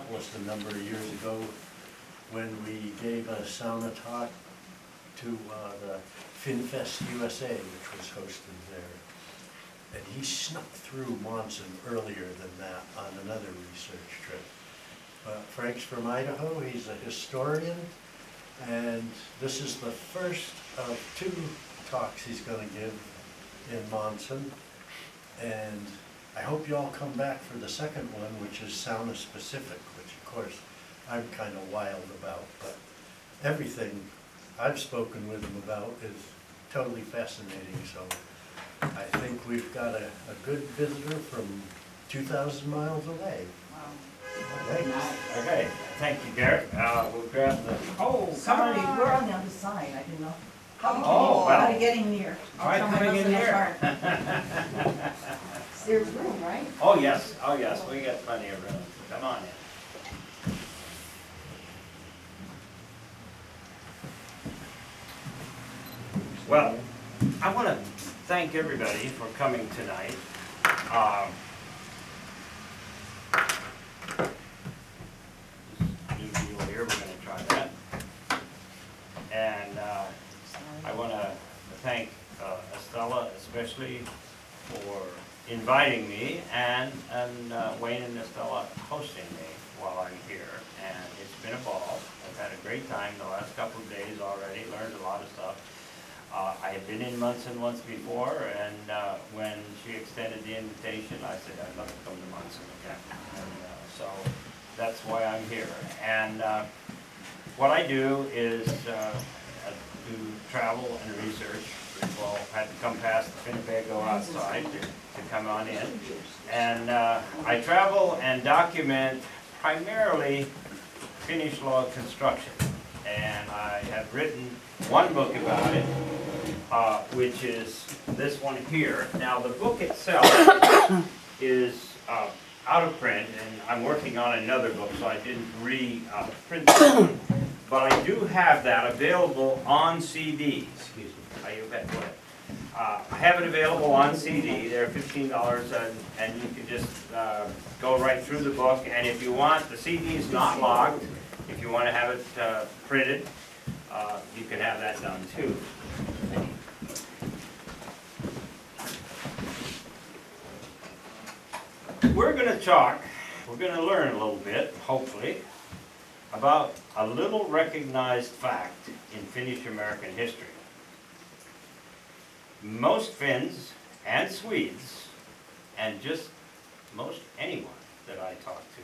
Minneapolis a number of years ago when we gave a sauna talk to the FinFest USA, which was hosted there. And he snuck through Monson earlier than that on another research trip. But Frank's from Idaho, he's a historian, and this is the first of 2 talks he's going to give in Monson. And I hope you all come back for the second one, which is sauna specific, which of course I'm kind of wild about, but everything I've spoken with him about is totally fascinating. So I think we've got a good visitor from 2,000 miles away. Wow. Thanks. Nice. Okay, thank you, Derek. We'll grab the, oh, Sorry, sorry. we're on the other side, I didn't know. Oh, How well. to getting near. Try Someone coming else in the here. car. There's room, right? Oh, yes, we got plenty of room. Come on in. Well, I want to thank everybody for coming tonight. This new deal here, we're going to try that. And I want to thank Estella especially for inviting me and Wayne and Estella hosting me while I'm here. And it's been a ball. I've had a great time the last couple of days already, learned a lot of stuff. I had been in Munson once before, and when she extended the invitation, I said I'd love to come to Munson again. And so that's why I'm here. And what I do is do travel and research. Well, I had to come past the Winnebago outside to come on in. And I travel and document primarily Finnish log construction. And I have written one book about it, which is this one here. Now the book itself is out of print, and I'm working on another book, so I didn't re-print this one. But I do have that available on CD. Excuse me. You bet. Go ahead. I have it available on CD. They're $15, and you can just go right through the book. And if you want, the CD is not logged. If you want to have it printed, you can have that done too. We're going to learn a little bit, hopefully, about a little recognized fact in Finnish American history. Most Finns and Swedes, and just most anyone that I talk to,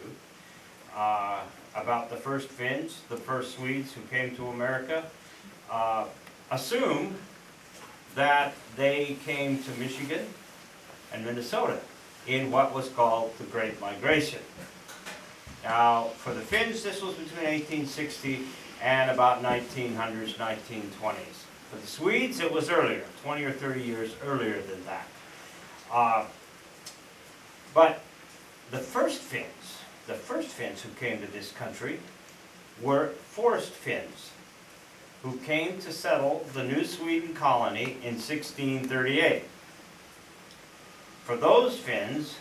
about the first Finns, the first Swedes who came to America, assume that they came to Michigan and Minnesota in what was called the Great Migration. Now, for the Finns, this was between 1860 and about 1900s, 1920s. For the Swedes, it was earlier, 20 or 30 years earlier than that. But the first Finns who came to this country were Forest Finns, who came to settle the New Sweden colony in 1638. For those Finns,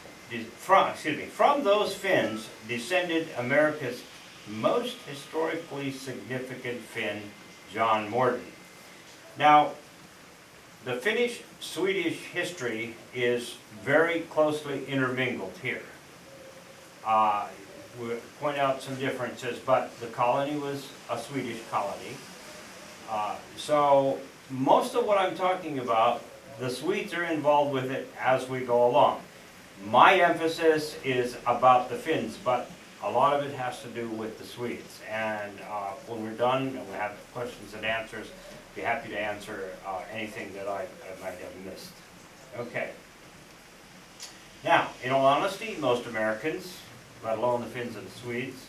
from those Finns descended America's most historically significant Finn, John Morton. Now, the Finnish-Swedish history is very closely intermingled here. We'll point out some differences, but the colony was a Swedish colony. So most of what I'm talking about, the Swedes are involved with it as we go along. My emphasis is about the Finns, but a lot of it has to do with the Swedes. And when we're done and we have questions and answers, I'd be happy to answer anything that I might have missed. Okay. Now, in all honesty, most Americans, let alone the Finns and the Swedes,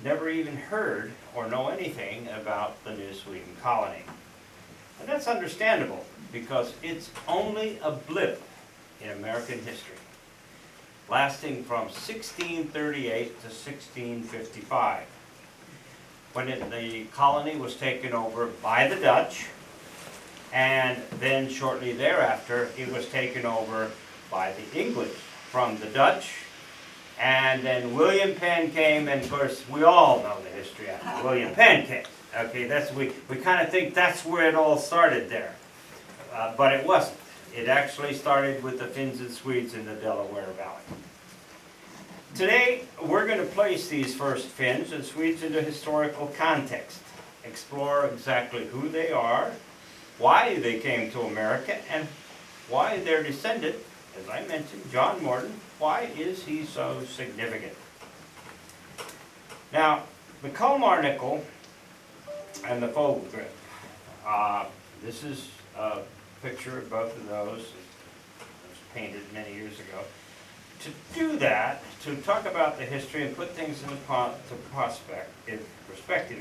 never even heard or know anything about the New Sweden colony. And that's understandable, because it's only a blip in American history, lasting from 1638 to 1655, when the colony was taken over by the Dutch, and then shortly thereafter it was taken over by the English. From the Dutch, And then William Penn came, and of course, we all know the history after William Penn came. Okay, we kind of think that's where it all started there. But it wasn't. It actually started with the Finns and Swedes in the Delaware Valley. Today, we're going to place these first Finns and Swedes into historical context, explore exactly who they are, why they came to America, and why their descendant, as I mentioned, John Morton, why is he so significant? Now, the Kalmar nickel and the Fogelgrip. This is a picture of both of those. It was painted many years ago. To do that, to talk about the history and put things into perspective,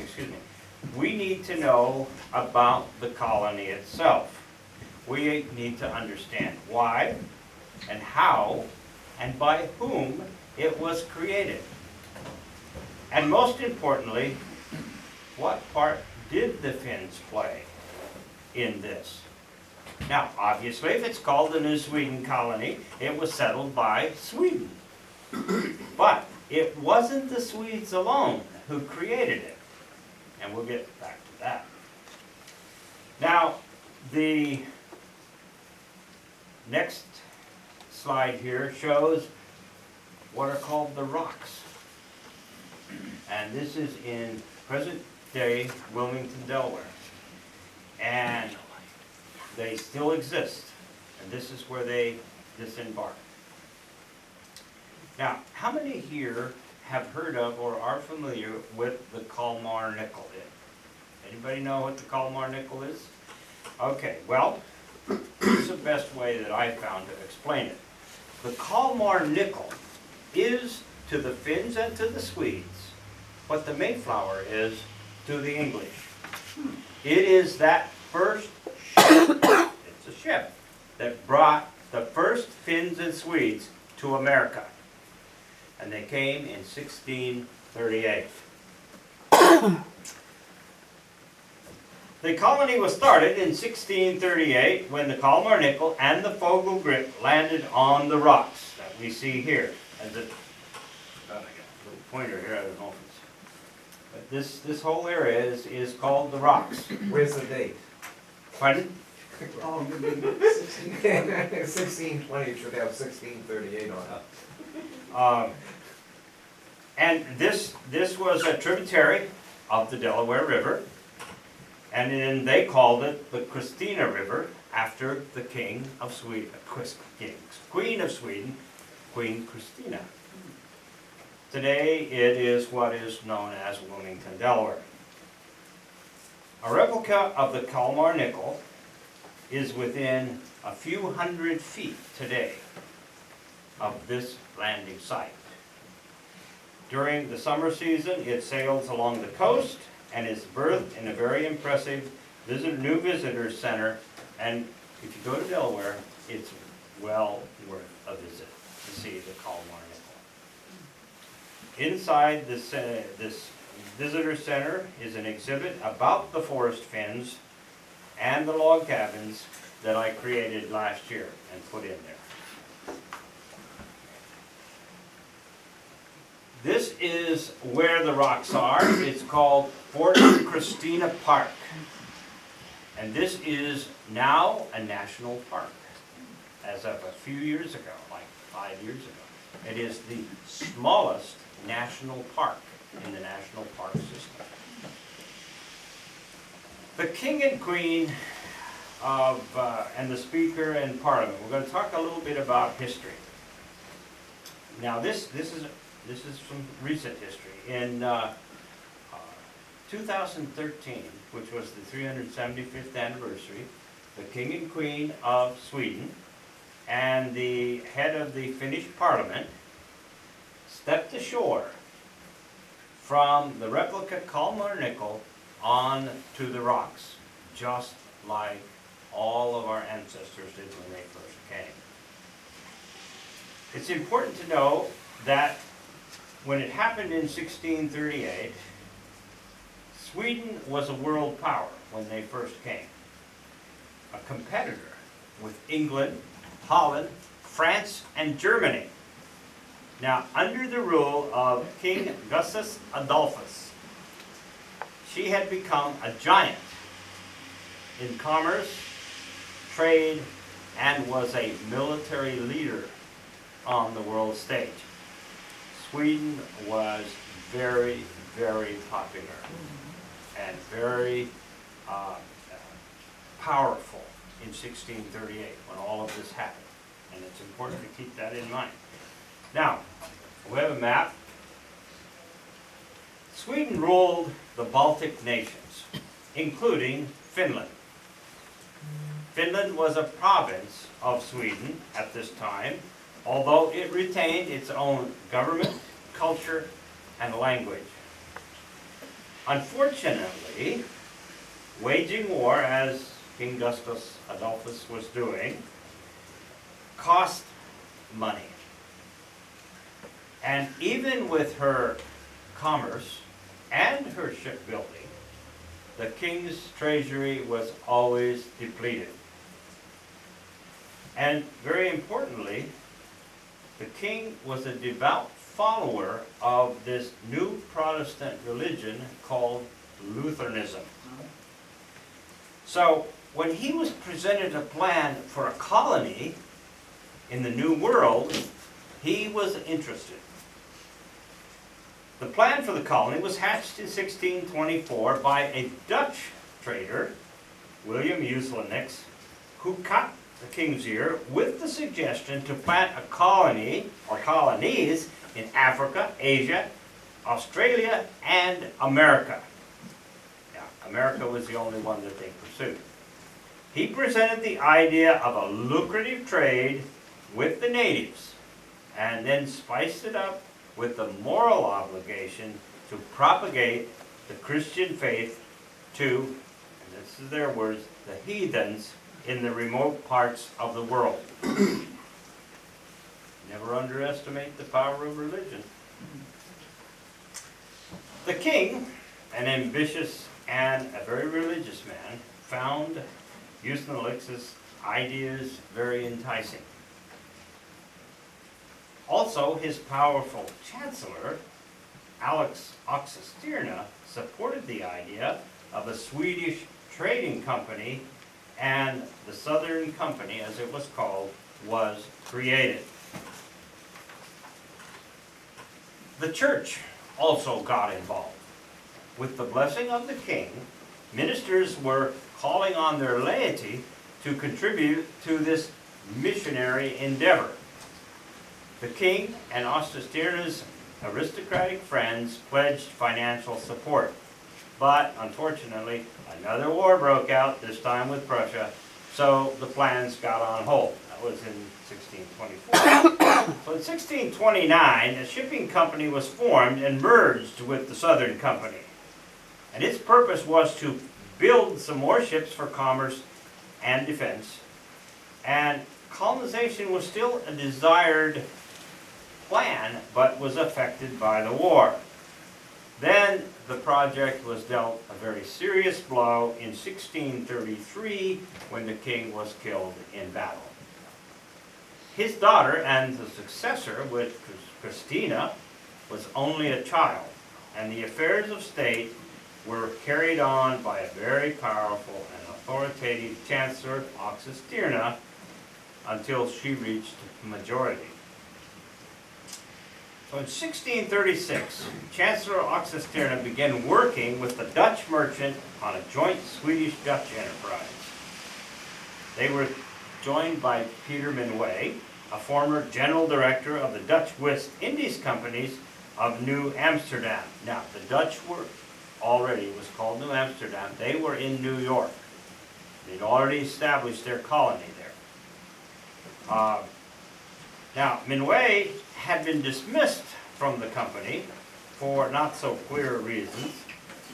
we need to know about the colony itself. We need to understand why and how and by whom it was created. And most importantly, what part did the Finns play in this? Now, obviously, if it's called the New Sweden colony, it was settled by Sweden. But it wasn't the Swedes alone who created it. And we'll get back to that. Now, the next slide here shows what are called the rocks. And this is in present-day Wilmington, Delaware. And they still exist, and this is where they disembarked. Now, how many here have heard of or are familiar with the Kalmar nickel? Anybody know what the Kalmar nickel is? Okay, well, here's the best way that I found to explain it. The Kalmar nickel is to the Finns and to the Swedes what the Mayflower is to the English. It is that first ship, it's a ship, that brought the first Finns and Swedes to America. And they came in 1638. The colony was started in 1638 when the Kalmar nickel and the Fogelgrip landed on the rocks that we see here. As a little pointer here, I don't know if it's, but this whole area is called the rocks. Where's the date? Pardon? 1620, it should have 1638 on it. And this was a tributary of the Delaware River, and then they called it the Christina River after the King of Sweden, Queen of Sweden, Queen Christina. Today it is what is known as Wilmington, Delaware. A replica of the Kalmar nickel is within a few hundred feet today of this landing site. During the summer season, it sails along the coast and is berthed in a very impressive new visitor center. And if you go to Delaware, it's well worth a visit to see the Kalmar nickel. Inside this visitor center is an exhibit about the forest Finns and the log cabins that I created last year and put in there. This is where the rocks are. It's called Fort Christina Park. And this is now a national park, as of a few years ago, like 5 years ago. It is the smallest national park in the national park system. The King and Queen of, and the Speaker and Parliament. We're going to talk a little bit about history. Now this is some recent history. In 2013, which was the 375th anniversary, the King and Queen of Sweden and the head of the Finnish Parliament stepped ashore from the replica Kalmar nickel on to the rocks, just like all of our ancestors did when they first came. It's important to know that when it happened in 1638, Sweden was a world power when they first came. A competitor with England, Holland, France, and Germany. Now, under the rule of King Gustus Adolphus, she had become a giant in commerce, trade, and was a military leader on the world stage. Sweden was very, very popular and very powerful in 1638 when all of this happened. And it's important to keep that in mind. Now, we have a map. Sweden ruled the Baltic nations, including Finland. Finland was a province of Sweden at this time, although it retained its own government, culture, and language. Unfortunately, waging war, as King Gustus Adolphus was doing, cost money. And even with her commerce and her shipbuilding, the king's treasury was always depleted. And very importantly, the king was a devout follower of this new Protestant religion called Lutheranism. So when he was presented a plan for a colony in the New World, he was interested. The plan for the colony was hatched in 1624 by a Dutch trader, William Uslenix, who cut the king's ear with the suggestion to plant a colony or colonies in Africa, Asia, Australia, and America. Now, America was the only one that they pursued. He presented the idea of a lucrative trade with the natives and then spiced it up with the moral obligation to propagate the Christian faith to, and this is their words, the heathens in the remote parts of the world. Never underestimate the power of religion. The king, an ambitious and a very religious man, found Uslenix's ideas very enticing. Also, his powerful chancellor, Alex Oxenstierna, supported the idea of a Swedish trading company, and the Southern Company, as it was called, was created. The church also got involved. With the blessing of the king, ministers were calling on their laity to contribute to this missionary endeavor. The king and Oxenstierna's aristocratic friends pledged financial support. But unfortunately, another war broke out, this time with Prussia, so the plans got on hold. That was in 1624. So in 1629, a shipping company was formed and merged with the Southern Company. And its purpose was to build some more ships for commerce and defense. And colonization was still a desired plan, but was affected by the war. Then the project was dealt a very serious blow in 1633 when the king was killed in battle. His daughter and the successor, with Christina, was only a child, and the affairs of state were carried on by a very powerful and authoritative Chancellor, Oxenstierna, until she reached majority. So in 1636, Chancellor Oxenstierna began working with the Dutch merchant on a joint Swedish-Dutch enterprise. They were joined by Peter Minuit, a former general director of the Dutch West Indies Companies of New Amsterdam. Now, the Dutch were already, it was called New Amsterdam, they were in New York. They'd already established their colony there. Now, Minuit had been dismissed from the company for not so clear reasons,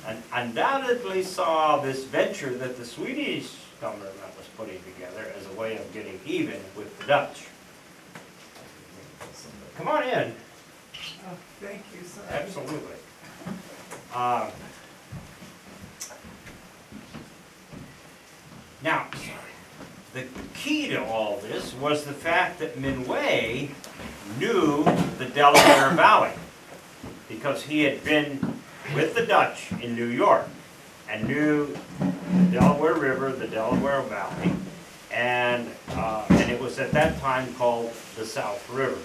and undoubtedly saw this venture that the Swedish government was putting together as a way of getting even with the Dutch. Come on in. Oh, thank you, sir. Absolutely. Now, the key to all this was the fact that Minuit knew the Delaware Valley because he had been with the Dutch in New York and knew the Delaware River, the Delaware Valley, and it was at that time called the South River.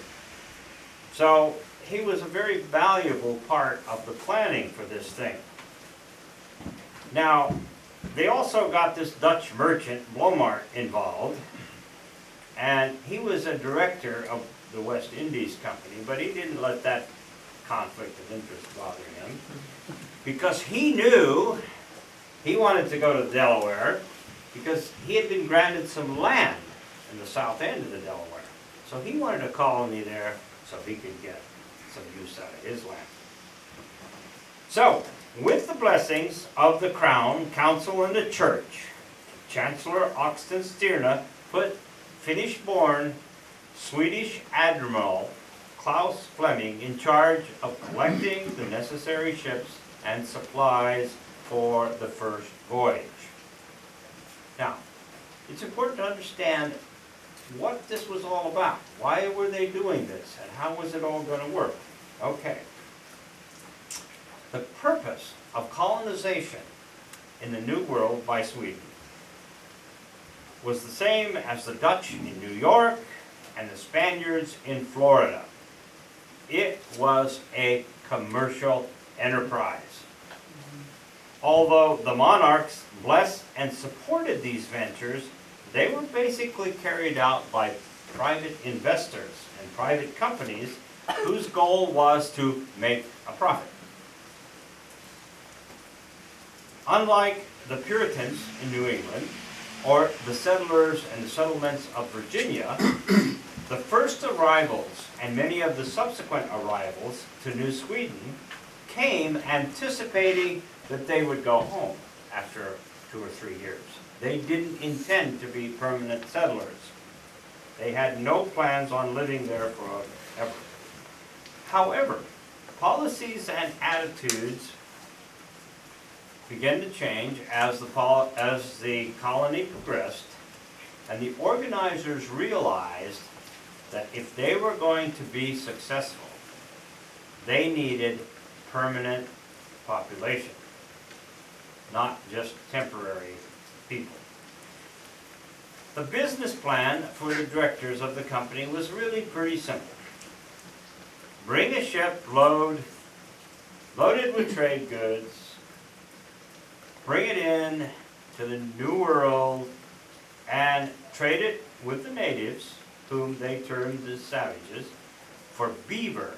So he was a very valuable part of the planning for this thing. Now, they also got this Dutch merchant, Blomart, involved, and he was a director of the West Indies Company, but he didn't let that conflict of interest bother him, because he knew he wanted to go to Delaware because he had been granted some land in the south end of the Delaware. So he wanted a colony there so he could get some use out of his land. So, with the blessings of the Crown, Council, and the Church, Chancellor Oxenstierna put Finnish-born Swedish Admiral Klaus Fleming in charge of collecting the necessary ships and supplies for the first voyage. Now, it's important to understand what this was all about. Why were they doing this, and how was it all going to work? Okay. The purpose of colonization in the New World by Sweden was the same as the Dutch in New York and the Spaniards in Florida. It was a commercial enterprise. Although the monarchs blessed and supported these ventures, they were basically carried out by private investors and private companies whose goal was to make a profit. Unlike the Puritans in New England, or the settlers and the settlements of Virginia, the first arrivals and many of the subsequent arrivals to New Sweden came anticipating that they would go home after 2 or 3 years. They didn't intend to be permanent settlers. They had no plans on living there forever. However, policies and attitudes began to change as the colony progressed, and the organizers realized that if they were going to be successful, they needed permanent population, not just temporary people. The business plan for the directors of the company was really pretty simple. Bring a ship loaded with trade goods, bring it in to the New World, and trade it with the natives, whom they termed as savages, for beaver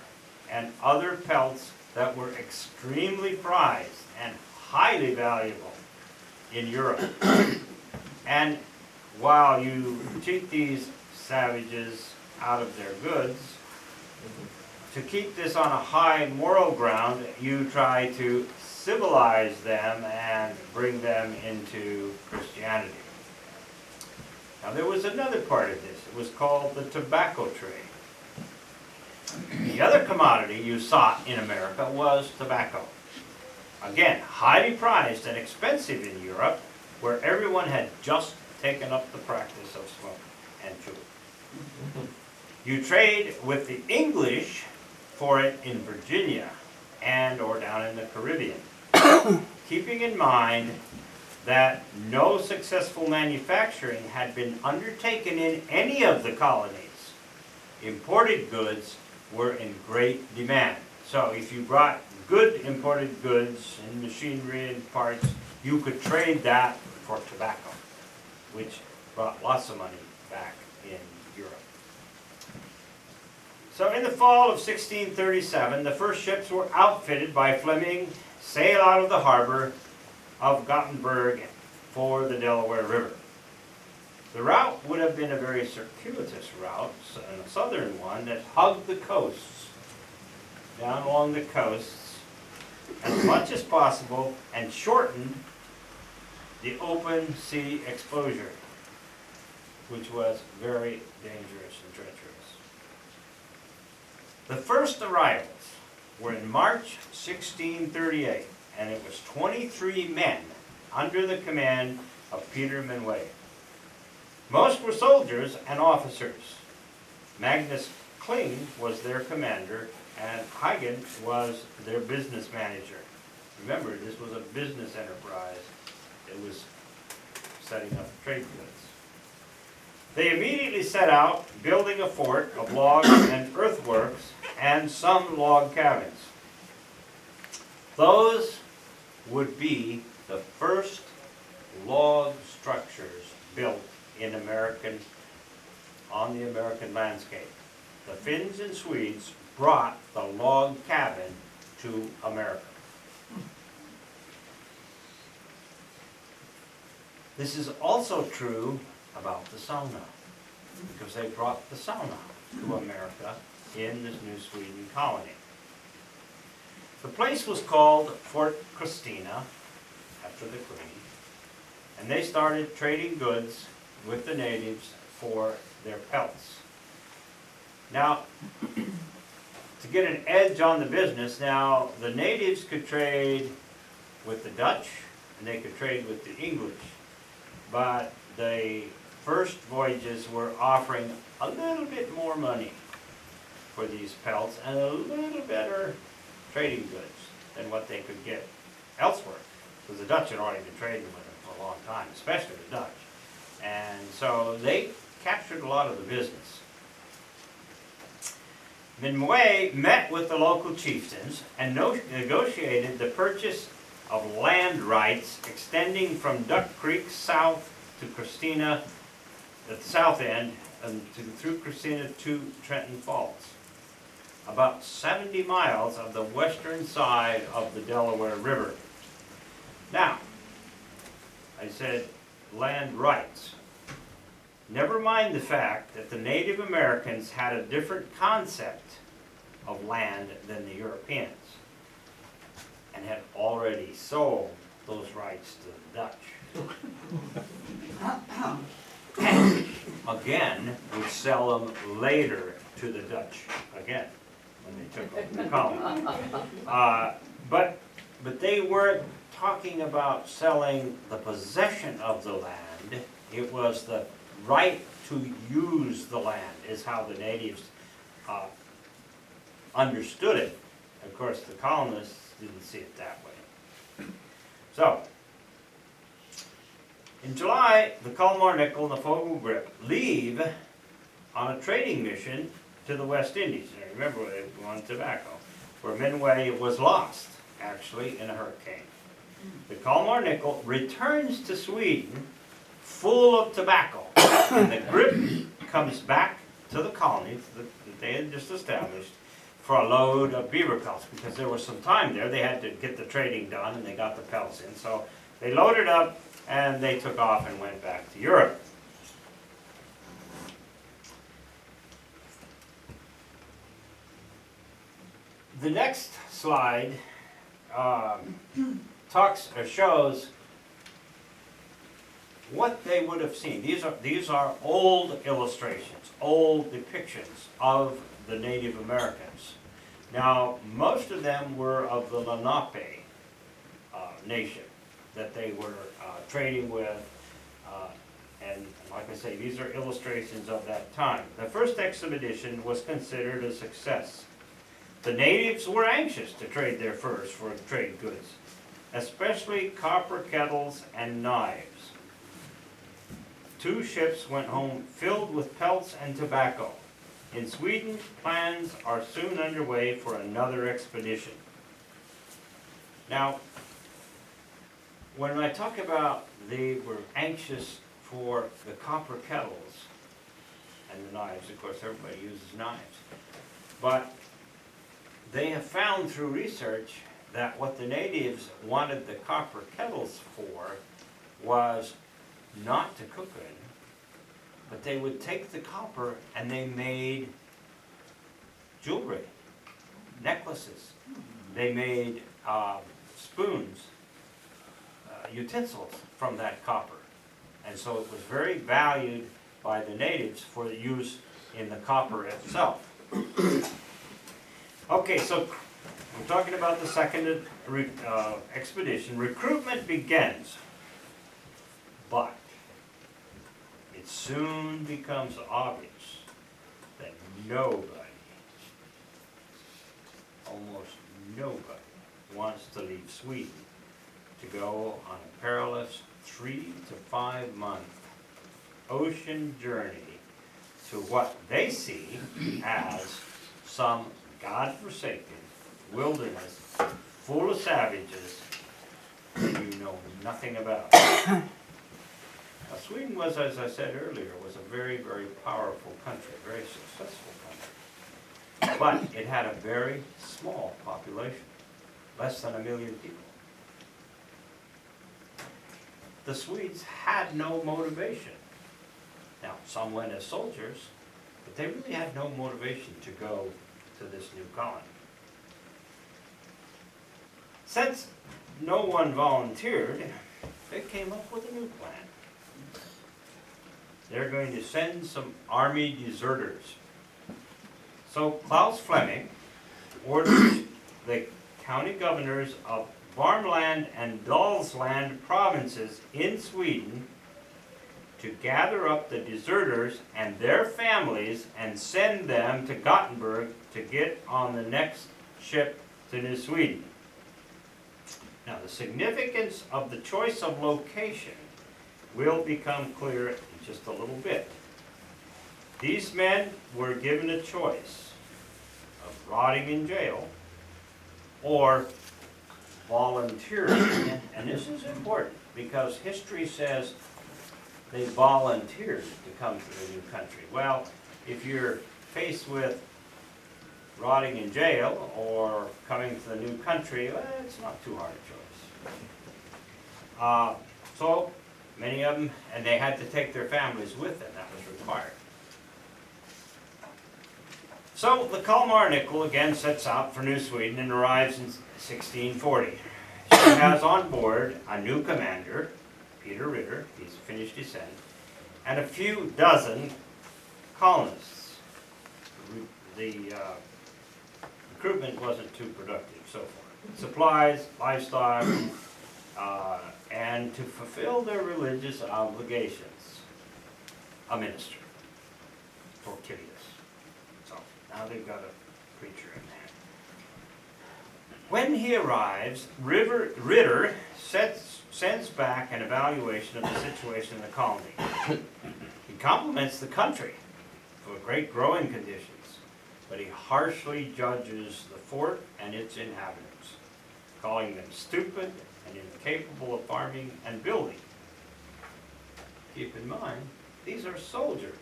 and other pelts that were extremely prized and highly valuable in Europe. And while you cheat these savages out of their goods, to keep this on a high moral ground, you try to civilize them and bring them into Christianity. Now there was another part of this. It was called the tobacco trade. The other commodity you sought in America was tobacco. Again, highly prized and expensive in Europe, where everyone had just taken up the practice of smoking and chewing. You trade with the English for it in Virginia and or down in the Caribbean, keeping in mind that no successful manufacturing had been undertaken in any of the colonies. Imported goods were in great demand. So if you brought good imported goods and machinery and parts, you could trade that for tobacco, which brought lots of money back in Europe. So in the fall of 1637, the first ships were outfitted by Fleming, sail out of the harbor of Gothenburg for the Delaware River. The route would have been a very circuitous route, and a southern one that hugged the coasts, down along the coasts, as much as possible, and shortened the open sea exposure, which was very dangerous and treacherous. The first arrivals were in March 1638, and it was 23 men under the command of Peter Minuit. Most were soldiers and officers. Magnus Kling was their commander, and Huygens was their business manager. Remember, this was a business enterprise. It was setting up trade goods. They immediately set out building a fort of logs and earthworks and some log cabins. Those would be the first log structures built in on the American landscape. The Finns and Swedes brought the log cabin to America. This is also true about the sauna, because they brought the sauna to America in this New Sweden colony. The place was called Fort Christina, after the Queen, and they started trading goods with the natives for their pelts. Now, to get an edge on the business, now the natives could trade with the Dutch and they could trade with the English, but the first voyages were offering a little bit more money for these pelts and a little better trading goods than what they could get elsewhere, because the Dutch had already been trading with them for a long time, especially the Dutch. And so they captured a lot of the business. Minuit met with the local chieftains and negotiated the purchase of land rights extending from Duck Creek south to Christina, at the south end, and through Christina to Trenton Falls. About 70 miles of the western side of the Delaware River. Now, I said land rights. Never mind the fact that the Native Americans had a different concept of land than the Europeans and had already sold those rights to the Dutch. And again, would sell them later to the Dutch again when they took over the colony. But they weren't talking about selling the possession of the land. It was the right to use the land is how the natives understood it. Of course, the colonists didn't see it that way. So, in July, the Culmar Nickel and the Fogle Grip leave on a trading mission to the West Indies. And remember, they were on tobacco, where Minuit was lost, actually, in a hurricane. The Culmar Nickel returns to Sweden full of tobacco, and the Grip comes back to the colony that they had just established for a load of beaver pelts, because there was some time there. They had to get the trading done, and they got the pelts in. So they loaded up, and they took off and went back to Europe. The next slide shows what they would have seen. These are old illustrations, old depictions of the Native Americans. Now, most of them were of the Lenape nation that they were trading with, and like I say, these are illustrations of that time. The first expedition was considered a success. The natives were anxious to trade their furs for trade goods, especially copper kettles and knives. 2 ships went home filled with pelts and tobacco. In Sweden, plans are soon underway for another expedition. Now, when I talk about they were anxious for the copper kettles and the knives, of course everybody uses knives, but they have found through research that what the natives wanted the copper kettles for was not to cook in, but they would take the copper and they made jewelry, necklaces. They made spoons, utensils from that copper. And so it was very valued by the natives for the use in the copper itself. Okay, so we're talking about the second expedition. Recruitment begins, but it soon becomes obvious that nobody almost nobody wants to leave Sweden to go on a perilous 3 to 5 month ocean journey to what they see as some godforsaken wilderness full of savages that you know nothing about. Now, Sweden was, as I said earlier, was a very, very powerful country, a very successful country. But it had a very small population, less than 1 million people. The Swedes had no motivation. Now, some went as soldiers, but they really had no motivation to go to this new colony. Since no one volunteered, they came up with a new plan. They're going to send some army deserters. So Klaus Fleming orders the county governors of Värmland and Dalsland provinces in Sweden to gather up the deserters and their families and send them to Gothenburg to get on the next ship to New Sweden. Now, the significance of the choice of location will become clear in just a little bit. These men were given a choice of rotting in jail or volunteering, and this is important because history says they volunteered to come to the new country. Well, if you're faced with rotting in jail or coming to the new country, well, it's not too hard a choice. So many of them, and they had to take their families with them, that was required. So the Kalmar Nickel again sets out for New Sweden and arrives in 1640. She has on board a new commander, Peter Ritter, he's a Finnish descent, and a few dozen colonists. The recruitment wasn't too productive so far. Supplies, livestock, and to fulfill their religious obligations, a minister, Tortilius. So now they've got a preacher in there. When he arrives, Ritter sends back an evaluation of the situation in the colony. He compliments the country for great growing conditions, but he harshly judges the fort and its inhabitants, calling them stupid and incapable of farming and building. Keep in mind, these are soldiers.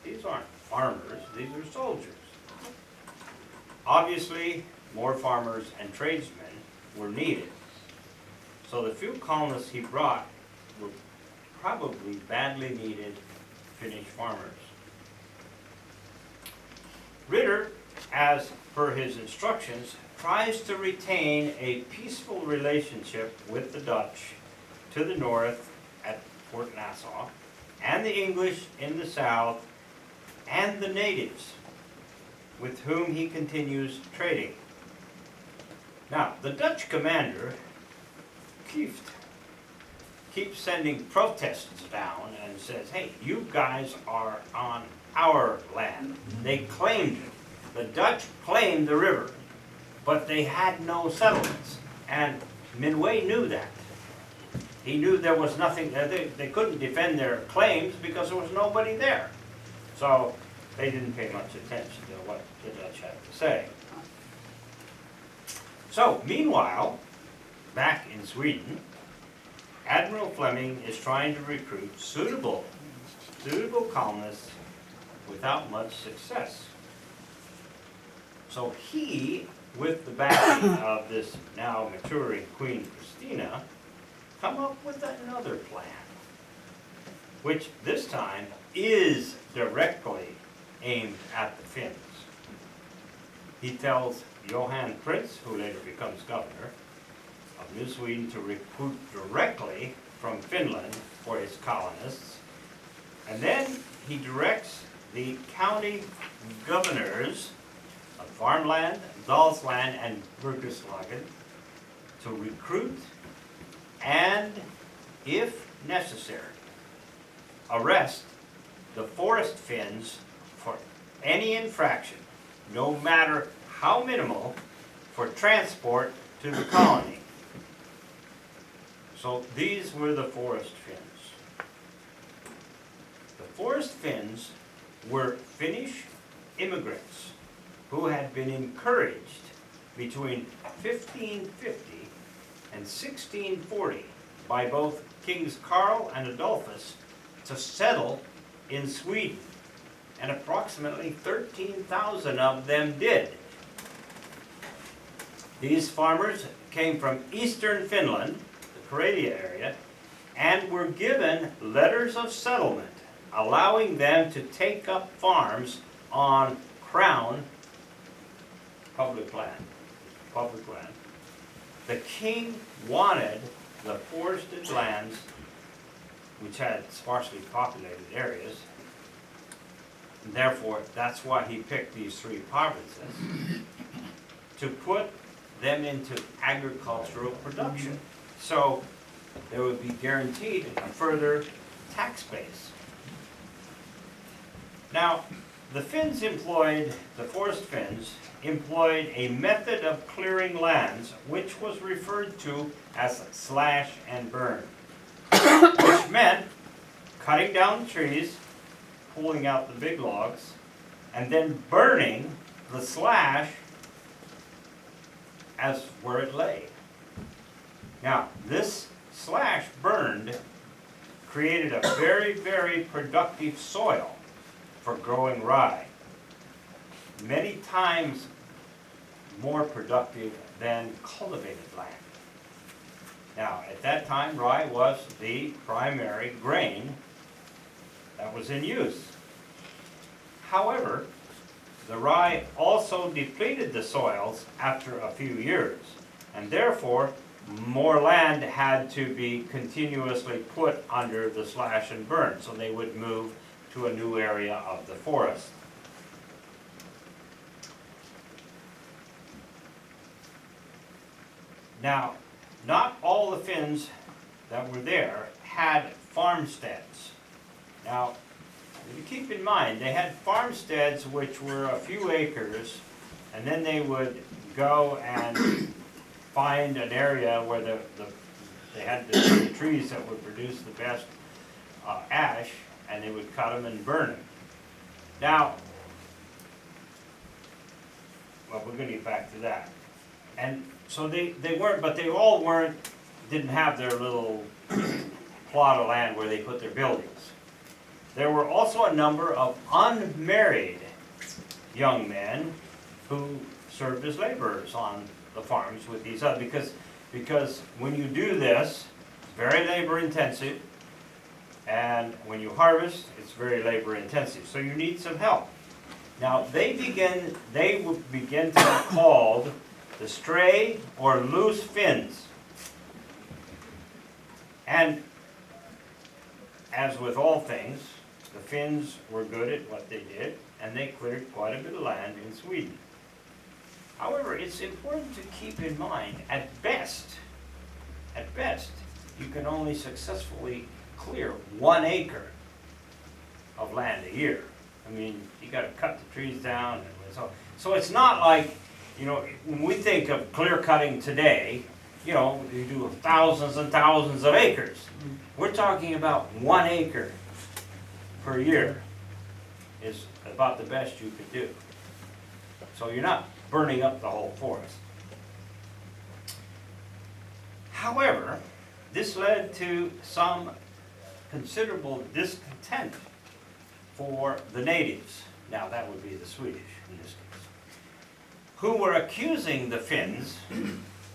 These aren't farmers, these are soldiers. Obviously, more farmers and tradesmen were needed. So the few colonists he brought were probably badly needed Finnish farmers. Ritter, as per his instructions, tries to retain a peaceful relationship with the Dutch to the north at Fort Nassau, and the English in the south, and the natives with whom he continues trading. Now, the Dutch commander, Kieft, keeps sending protests down and says, hey, you guys are on our land. They claimed it. The Dutch claimed the river, but they had no settlements. And Minuit knew that. He knew there was nothing, they couldn't defend their claims because there was nobody there. So they didn't pay much attention to what the Dutch had to say. So, meanwhile, back in Sweden, Admiral Fleming is trying to recruit suitable colonists without much success. So he, with the backing of this now maturing Queen Christina, come up with another plan, which this time is directly aimed at the Finns. He tells Johan Prince, who later becomes governor of New Sweden, to recruit directly from Finland for his colonists. And then he directs the county governors of Värmland, Dalsland, and Bergslagen to recruit and, if necessary, arrest the forest Finns for any infraction, no matter how minimal, for transport to the colony. So these were the Forest Finns. The Forest Finns were Finnish immigrants who had been encouraged between 1550 and 1640 by both Kings Karl and Adolphus to settle in Sweden, and approximately 13,000 of them did. These farmers came from eastern Finland, the Karelia area, and were given letters of settlement, allowing them to take up farms on crown public land. The king wanted the forested lands, which had sparsely populated areas, and therefore that's why he picked these three provinces, to put them into agricultural production. So there would be guaranteed a further tax base. Now, the Forest Finns employed a method of clearing lands which was referred to as slash and burn, which meant cutting down the trees, pulling out the big logs, and then burning the slash as where it lay. Now, this slash burned created a very, very productive soil for growing rye. Many times more productive than cultivated land. Now, at that time, rye was the primary grain that was in use. However, the rye also depleted the soils after a few years, and therefore more land had to be continuously put under the slash and burn, so they would move to a new area of the forest. Now, not all the Finns that were there had farmsteads. Now, you keep in mind, they had farmsteads which were a few acres, and then they would go and find an area where they had the trees that would produce the best ash, and they would cut them and burn them. Now, well, we're going to get back to that. And so they weren't, but they all didn't have their little plot of land where they put their buildings. There were also a number of unmarried young men who served as laborers on the farms with these other, because when you do this, it's very labor intensive, and when you harvest, it's very labor intensive, so you need some help. Now they would begin to be called the stray or loose Finns. And as with all things, the Finns were good at what they did, and they cleared quite a bit of land in Sweden. However, it's important to keep in mind, at best, you can only successfully clear 1 acre of land a year. I mean, you got to cut the trees down, and so it's not like, you know, when we think of clear cutting today, you know, you do thousands and thousands of acres. We're talking about 1 acre per year is about the best you could do. So you're not burning up the whole forest. However, this led to some considerable discontent for the natives. Now that would be the Swedish in this case, who were accusing the Finns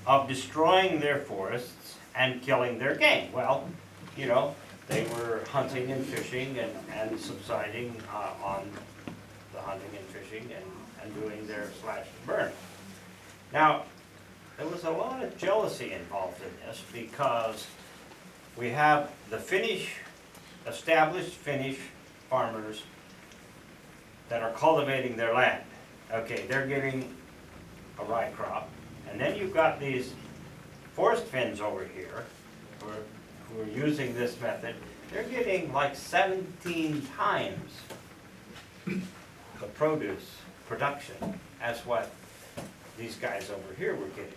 of destroying their forests and killing their game. Well, you know, they were hunting and fishing and subsiding on the hunting and fishing and doing their slash and burn. Now, there was a lot of jealousy involved in this, because we have the established Finnish farmers that are cultivating their land. Okay, they're getting a rye crop. And then you've got these Forest Finns over here who are using this method. They're getting like 17 times the production as what these guys over here were getting,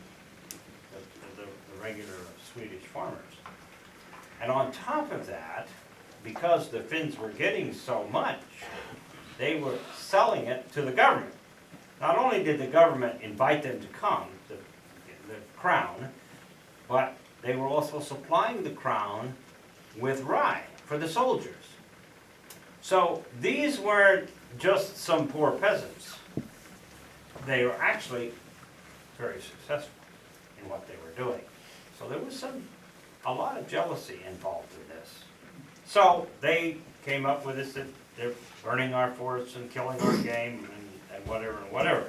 the regular Swedish farmers. And on top of that, because the Finns were getting so much, they were selling it to the government. Not only did the government invite them to come, the crown, but they were also supplying the crown with rye for the soldiers. So these weren't just some poor peasants. They were actually very successful in what they were doing. So there was a lot of jealousy involved in this. So they came up with this, that they're burning our forests and killing our game and whatever and whatever.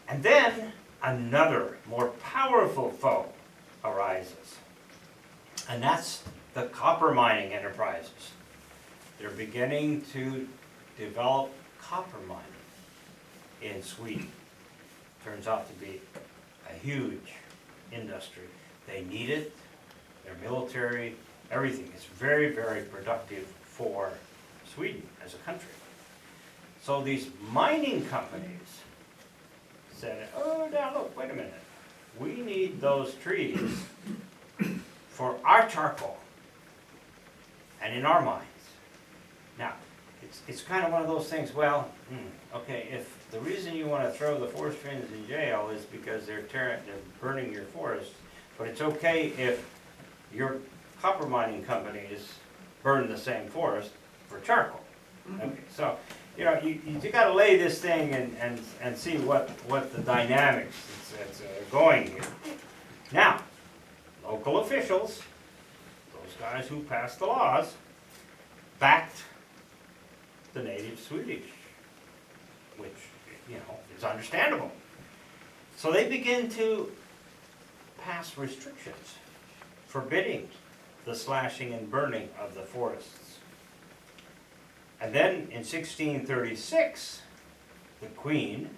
And then another more powerful foe arises. And that's the copper mining enterprises. They're beginning to develop copper mining in Sweden. Turns out to be a huge industry. They need it, their military, everything. It's very, very productive for Sweden as a country. So these mining companies said, oh, now look, wait a minute. We need those trees for our charcoal and in our mines. Now, it's kind of one of those things, well, okay, if the reason you want to throw the forest Finns in jail is because they're burning your forests, but it's okay if your copper mining companies burn the same forest for charcoal. Okay, so, you know, you got to lay this thing and see what the dynamics that's going here. Now, local officials, those guys who passed the laws, backed the native Swedish, which, you know, is understandable. So they begin to pass restrictions forbidding the slashing and burning of the forests. And then in 1636, the Queen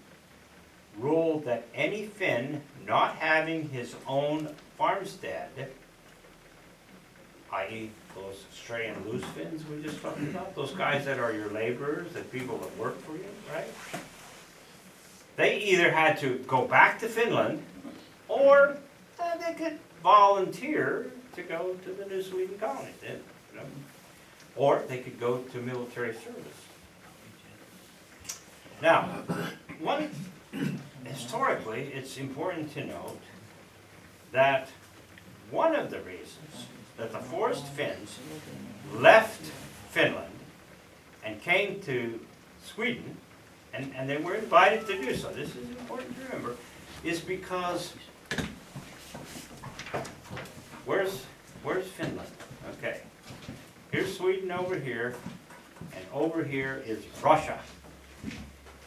ruled that any Finn not having his own farmstead, i.e. those stray and loose Finns we just talked about, those guys that are your laborers, the people that work for you, right? They either had to go back to Finland, or they could volunteer to go to the New Sweden colony, you know? Or they could go to military service. Now, historically, it's important to note that one of the reasons that the Forest Finns left Finland and came to Sweden, and they were invited to do so, this is important to remember, is because, where's Finland? Okay, here's Sweden over here, and over here is Russia.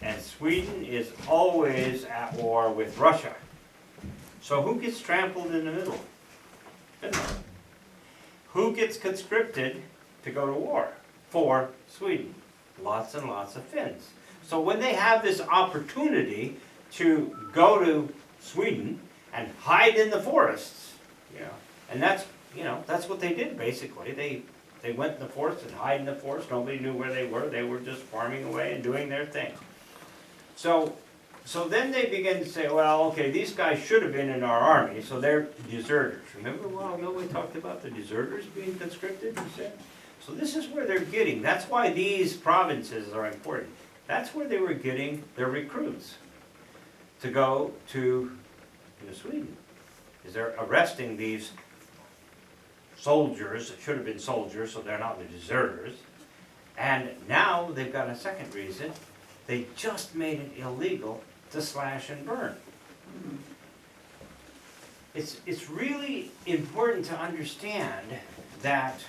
And Sweden is always at war with Russia. So who gets trampled in the middle? Finland. Who gets conscripted to go to war for Sweden? Lots and lots of Finns. So when they have this opportunity to go to Sweden and hide in the forests, you know, and that's what they did basically. They went in the forest and hide in the forest. Nobody knew where they were. They were just farming away and doing their thing. So then they begin to say, well, okay, these guys should have been in our army, so they're deserters. Remember a while ago we talked about the deserters being conscripted, you said? So this is where they're getting, that's why these provinces are important. That's where they were getting their recruits to go to Sweden. Because they're arresting these soldiers that should have been soldiers, so they're not the deserters. And now they've got a second reason. They just made it illegal to slash and burn. It's really important to understand that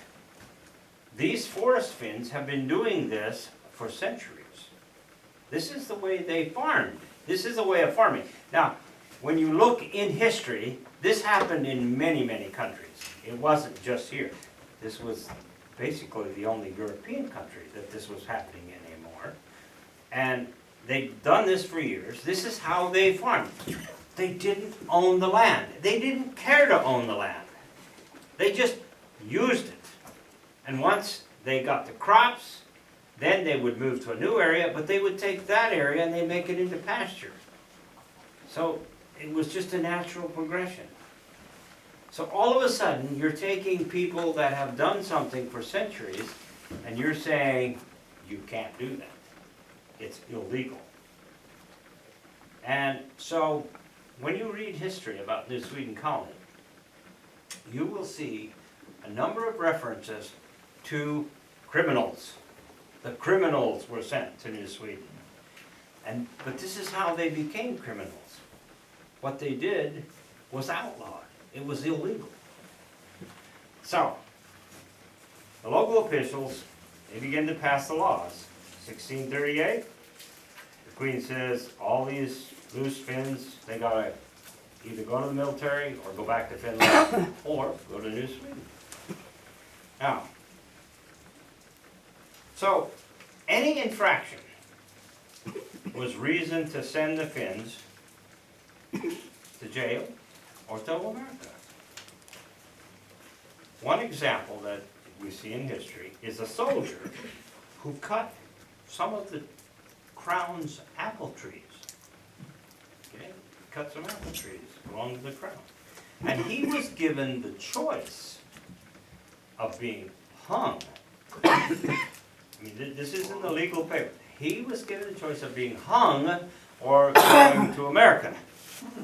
these forest Finns have been doing this for centuries. This is the way they farmed. This is a way of farming. Now, when you look in history, this happened in many, many countries. It wasn't just here. This was basically the only European country that this was happening in anymore. And they've done this for years. This is how they farmed. They didn't own the land. They didn't care to own the land. They just used it. And once they got the crops, then they would move to a new area, but they would take that area and they make it into pasture. So it was just a natural progression. So all of a sudden, you're taking people that have done something for centuries, and you're saying, you can't do that. It's illegal. And so, when you read history about New Sweden Colony, you will see a number of references to criminals. The criminals were sent to New Sweden. But this is how they became criminals. What they did was outlawed. It was illegal. So, the local officials, they begin to pass the laws. 1638, the Queen says all these loose Finns, they gotta either go to the military or go back to Finland or go to New Sweden. Now, so any infraction was reason to send the Finns to jail or to America. One example that we see in history is a soldier who cut some of the crown's apple trees. Okay, cut some apple trees along to the crown. And he was given the choice of being hung. I mean, this isn't a legal paper. He was given the choice of being hung or going to America.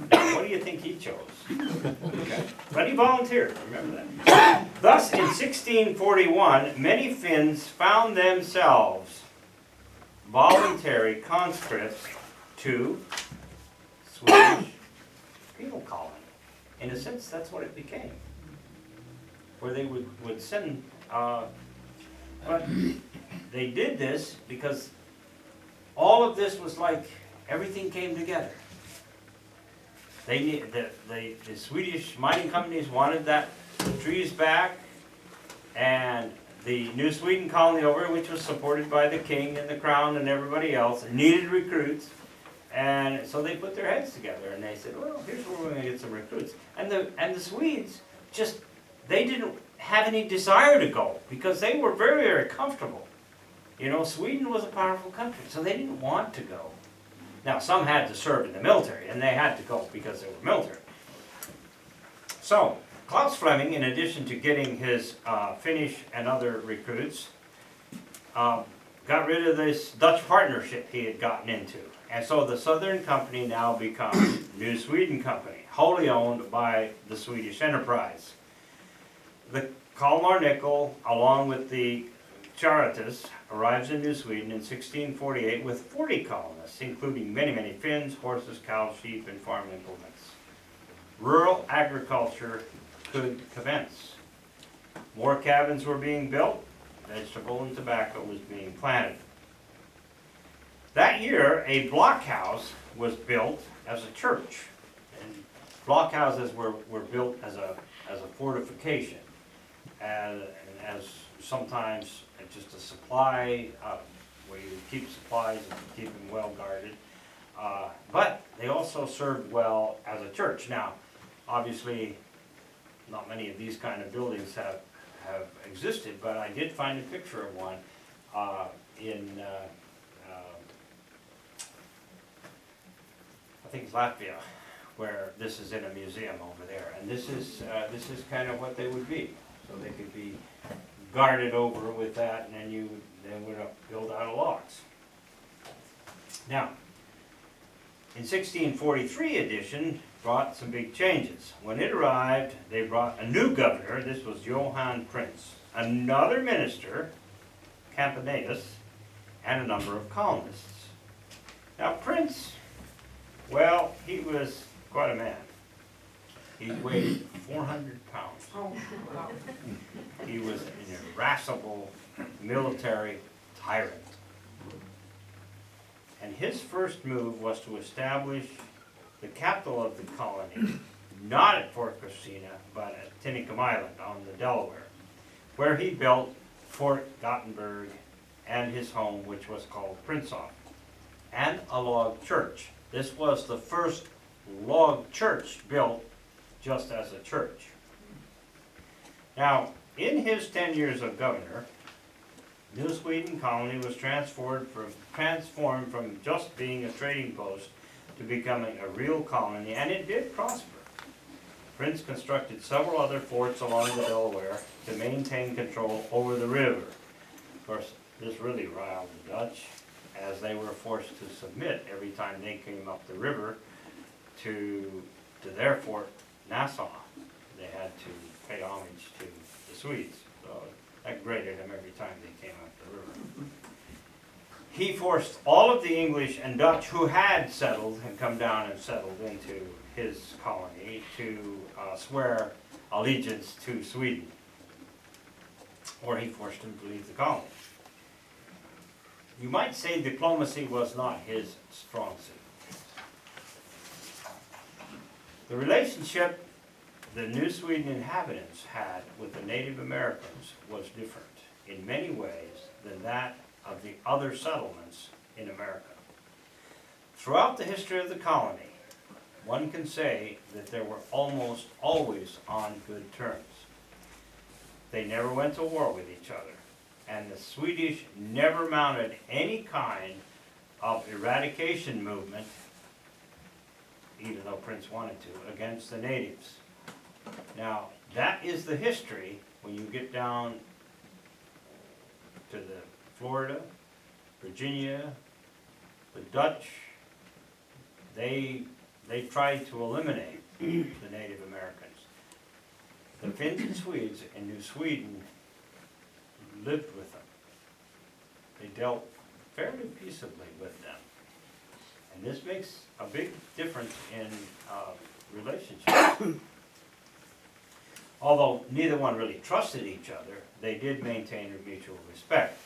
Now, what do you think he chose? Okay. But he volunteered, remember that. Thus, in 1641, many Finns found themselves voluntary conscripts to Swedish penal colony. In a sense, that's what it became. Where they would send, but they did this because all of this was like, everything came together. The Swedish mining companies wanted the trees back, and the New Sweden colony over, which was supported by the king and the crown and everybody else, needed recruits, and so they put their heads together and they said, well, here's where we're going to get some recruits. And the Swedes just, they didn't have any desire to go because they were very, very comfortable. You know, Sweden was a powerful country, so they didn't want to go. Now, some had to serve in the military, and they had to go because they were military. So, Klaus Fleming, in addition to getting his Finnish and other recruits, got rid of this Dutch partnership he had gotten into. And so the Southern Company now becomes New Sweden Company, wholly owned by the Swedish enterprise. The Kalmar Nickel, along with the Charitas, arrives in New Sweden in 1648 with 40 colonists, including many, many Finns, horses, cows, sheep, and farm implements. Rural agriculture could commence. More cabins were being built, vegetable and tobacco was being planted. That year, a blockhouse was built as a church. And blockhouses were built as a fortification, and as sometimes just a supply, where you keep supplies and keep them well guarded. But they also served well as a church. Now, obviously, not many of these kind of buildings have existed, but I did find a picture of one in, I think it's Latvia, where this is in a museum over there. And this is kind of what they would be. So they could be guarded over with that, and then they would build out of logs. Now, in 1643 edition brought some big changes. When it arrived, they brought a new governor. This was Johan Prince, another minister, Campanus, and a number of colonists. Now, Prince, well, he was quite a man. He weighed 400 pounds. Oh, wow. He was an irascible military tyrant. And his first move was to establish the capital of the colony, not at Fort Christina, but at Tinicum Island on the Delaware, where he built Fort Gothenburg and his home, which was called Princehof, and a log church. This was the first log church built just as a church. Now, in his 10 years of governor, New Sweden colony was transformed from just being a trading post to becoming a real colony, and it did prosper. Prince constructed several other forts along the Delaware to maintain control over the river. Of course, this really riled the Dutch, as they were forced to submit every time they came up the river to their fort, Nassau. They had to pay homage to the Swedes, so that grated them every time they came up the river. He forced all of the English and Dutch who had settled and come down and settled into his colony to swear allegiance to Sweden, or he forced them to leave the colony. You might say diplomacy was not his strong suit. The relationship the New Sweden inhabitants had with the Native Americans was different in many ways than that of the other settlements in America. Throughout the history of the colony, one can say that they were almost always on good terms. They never went to war with each other, and the Swedish never mounted any kind of eradication movement, even though Prince wanted to, against the natives. Now, that is the history when you get down to the Florida, Virginia, the Dutch. They tried to eliminate the Native Americans. The Finns and Swedes in New Sweden lived with them. They dealt fairly peaceably with them. And this makes a big difference in relationships. Although neither one really trusted each other, they did maintain a mutual respect.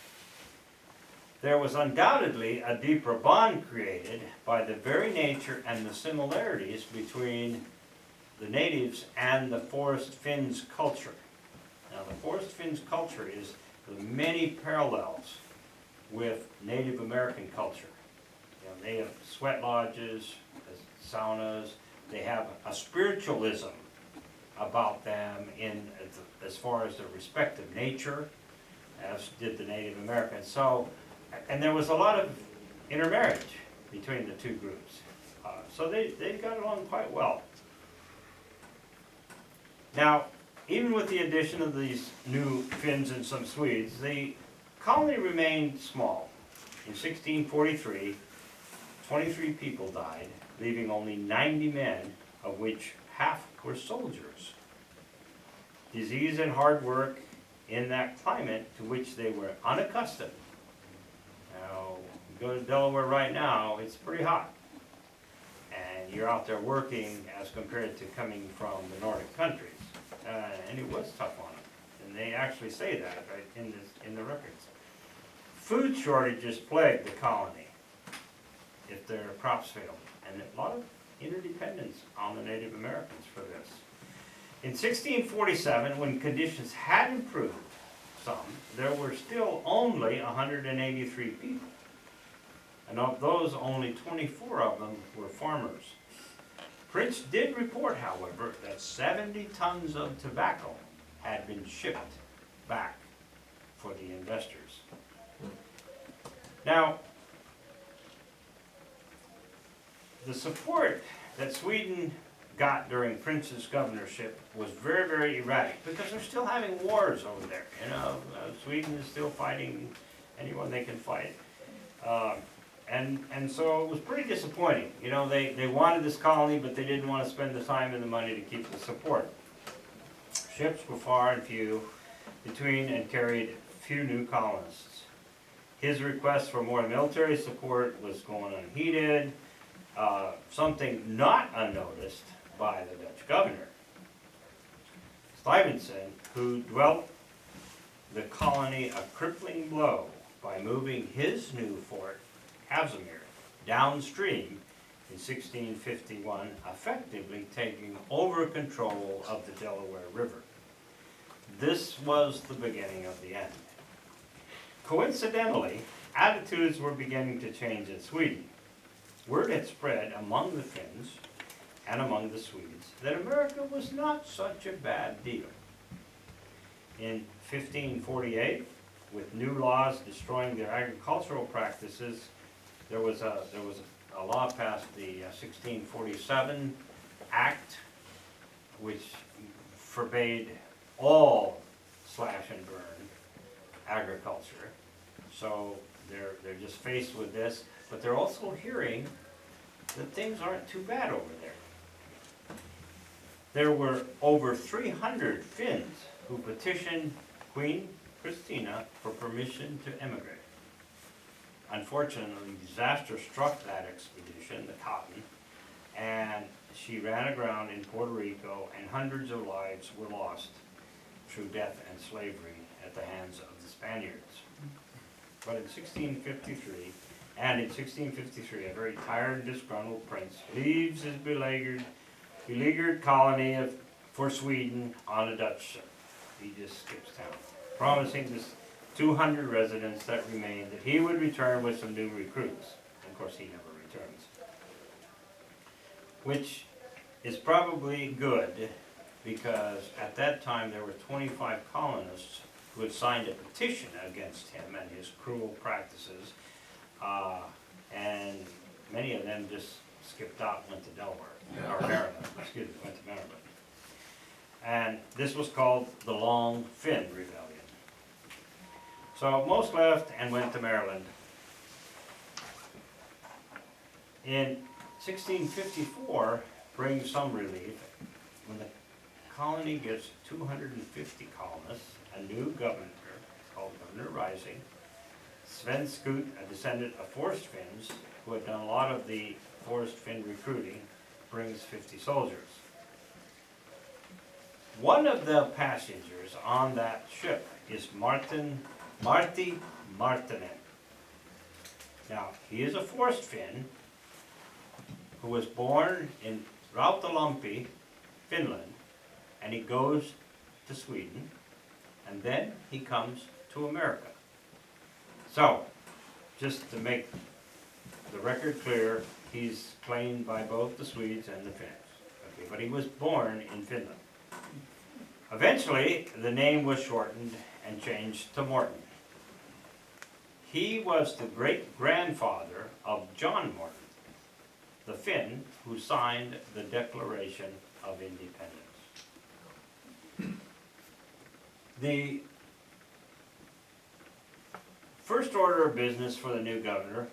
There was undoubtedly a deeper bond created by the very nature and the similarities between the natives and the Forest Finns culture. Now, the Forest Finns culture is the many parallels with Native American culture. You know, they have sweat lodges, saunas. They have a spiritualism about them in as far as their respect of nature, as did the Native Americans. So, and there was a lot of intermarriage between the two groups. So they got along quite well. Now, even with the addition of these new Finns and some Swedes, the colony remained small. In 1643, 23 people died, leaving only 90 men, of which half were soldiers. Disease and hard work in that climate to which they were unaccustomed. Now, you go to Delaware right now, it's pretty hot. And you're out there working as compared to coming from the Nordic countries. And it was tough on them. And they actually say that right in the records. Food shortages plagued the colony if their crops failed. And a lot of interdependence on the Native Americans for this. In 1647, when conditions had improved some, there were still only 183 people. And of those, only 24 of them were farmers. Prince did report, however, that 70 tons of tobacco had been shipped back for the investors. Now, the support that Sweden got during Prince's governorship was very, very erratic because they're still having wars over there. You know, Sweden is still fighting anyone they can fight. And so it was pretty disappointing. You know, they wanted this colony, but they didn't want to spend the time and the money to keep the support. Ships were far and few between and carried few new colonists. His request for more military support was going unheeded, something not unnoticed by the Dutch governor. Stuyvesant, who dwelt the colony a crippling blow by moving his new fort, Casimir, downstream in 1651, effectively taking over control of the Delaware River. This was the beginning of the end. Coincidentally, attitudes were beginning to change in Sweden. Word had spread among the Finns and among the Swedes that America was not such a bad deal. In 1548, with new laws destroying their agricultural practices, there was a law passed, the 1647 Act, which forbade all slash and burn agriculture. So they're just faced with this, but they're also hearing that things aren't too bad over there. There were over 300 Finns who petitioned Queen Christina for permission to emigrate. Unfortunately, disaster struck that expedition, the Cotton, and she ran aground in Puerto Rico, and hundreds of lives were lost through death and slavery at the hands of the Spaniards. But in 1653, a very tired and disgruntled prince leaves his beleaguered colony for Sweden on a Dutch ship. He just skips town, promising this 200 residents that remained that he would return with some new recruits. Of course, he never returns. Which is probably good, because at that time there were 25 colonists who had signed a petition against him and his cruel practices, and many of them just skipped out and went to Delaware, or Maryland, went to Maryland. And this was called the Long Fin Rebellion. So most left and went to Maryland. In 1654 brings some relief when the colony gets 250 colonists, a new governor called Governor Rising. Sven Scoot, a descendant of Forest Finns, who had done a lot of the Forest Finn recruiting, brings 50 soldiers. One of the passengers on that ship is Marty Marttinen. Now, he is a Forest Finn who was born in Rautalampi, Finland, and he goes to Sweden, and then he comes to America. So, just to make the record clear, he's claimed by both the Swedes and the Finns. Okay, but he was born in Finland. Eventually, the name was shortened and changed to Morton. He was the great-grandfather of John Morton, the Finn who signed the Declaration of Independence. The first order of business for the new governor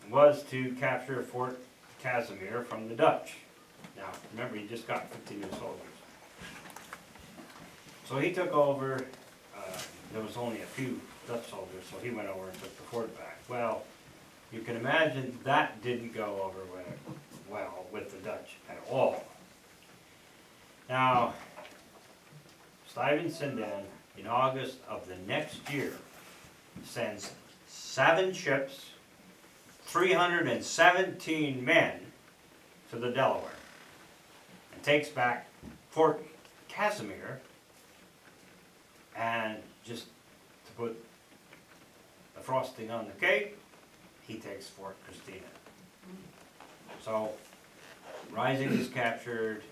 was to capture Fort Casimir from the Dutch. Now, remember, he just got 50 new soldiers. So he took over, there was only a few Dutch soldiers, so he went over and took the fort back. Well, you can imagine that didn't go over well with the Dutch at all. Now, Stuyvesant Sinden, in August of the next year, sends 7 ships, 317 men to the Delaware, and takes back Fort Casimir. And just to put the frosting on the cake, he takes Fort Christina. So, Rising is captured.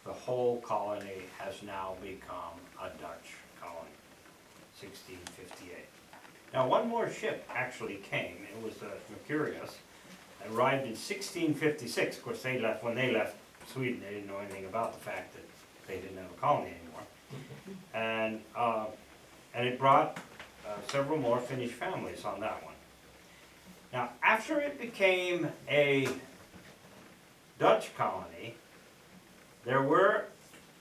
The whole colony has now become a Dutch colony, 1658. Now, one more ship actually came. It was the Mercurius. It arrived in 1656. Of course, they left. When they left Sweden, they didn't know anything about the fact that they didn't have a colony anymore. And it brought several more Finnish families on that one. Now, after it became a Dutch colony, there were,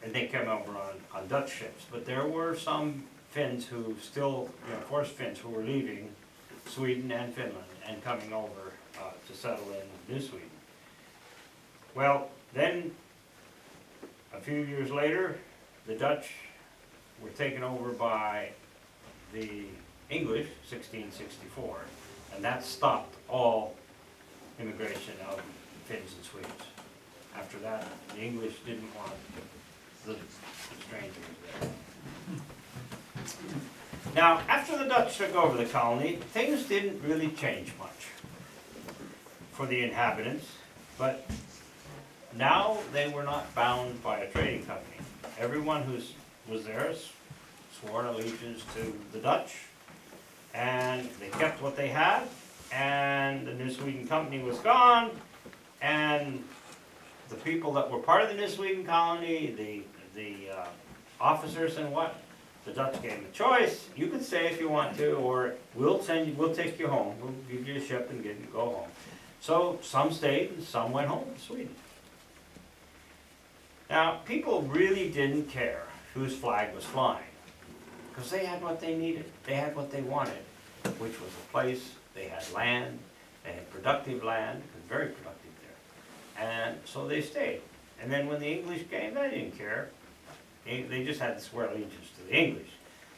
and they came over on Dutch ships, but there were some Finns who still, Forest Finns who were leaving Sweden and Finland and coming over to settle in New Sweden. Well, then, a few years later, the Dutch were taken over by the English, 1664, and that stopped all immigration of Finns and Swedes. After that, the English didn't want the strangers there. Now, after the Dutch took over the colony, things didn't really change much for the inhabitants, but now they were not bound by a trading company. Everyone who was there swore allegiance to the Dutch, and they kept what they had, and the New Sweden Company was gone, and the people that were part of the New Sweden colony, the officers and what, the Dutch gave them a choice. You can stay if you want to, or we'll take you home. We'll give you a ship and get you go home. So some stayed and some went home to Sweden. Now, people really didn't care whose flag was flying, because they had what they needed. They had what they wanted, which was a place. They had land. They had productive land. It was very productive there. And so they stayed. And then when the English came, they didn't care. They just had to swear allegiance to the English.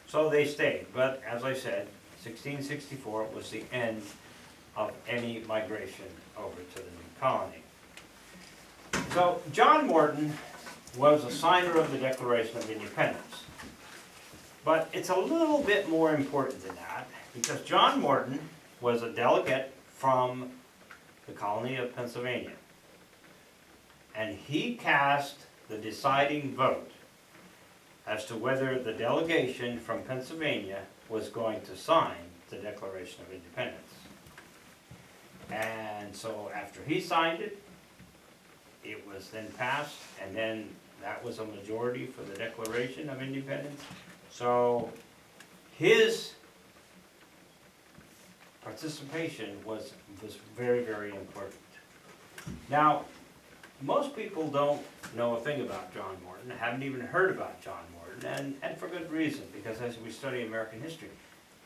So they stayed. But as I said, 1664 was the end of any migration over to the new colony. So John Morton was a signer of the Declaration of Independence. But it's a little bit more important than that, because John Morton was a delegate from the colony of Pennsylvania. And he cast the deciding vote as to whether the delegation from Pennsylvania was going to sign the Declaration of Independence. And so after he signed it, it was then passed, and then that was a majority for the Declaration of Independence. So his participation was very, very important. Now, most people don't know a thing about John Morton, haven't even heard about John Morton, and for good reason, because as we study American history,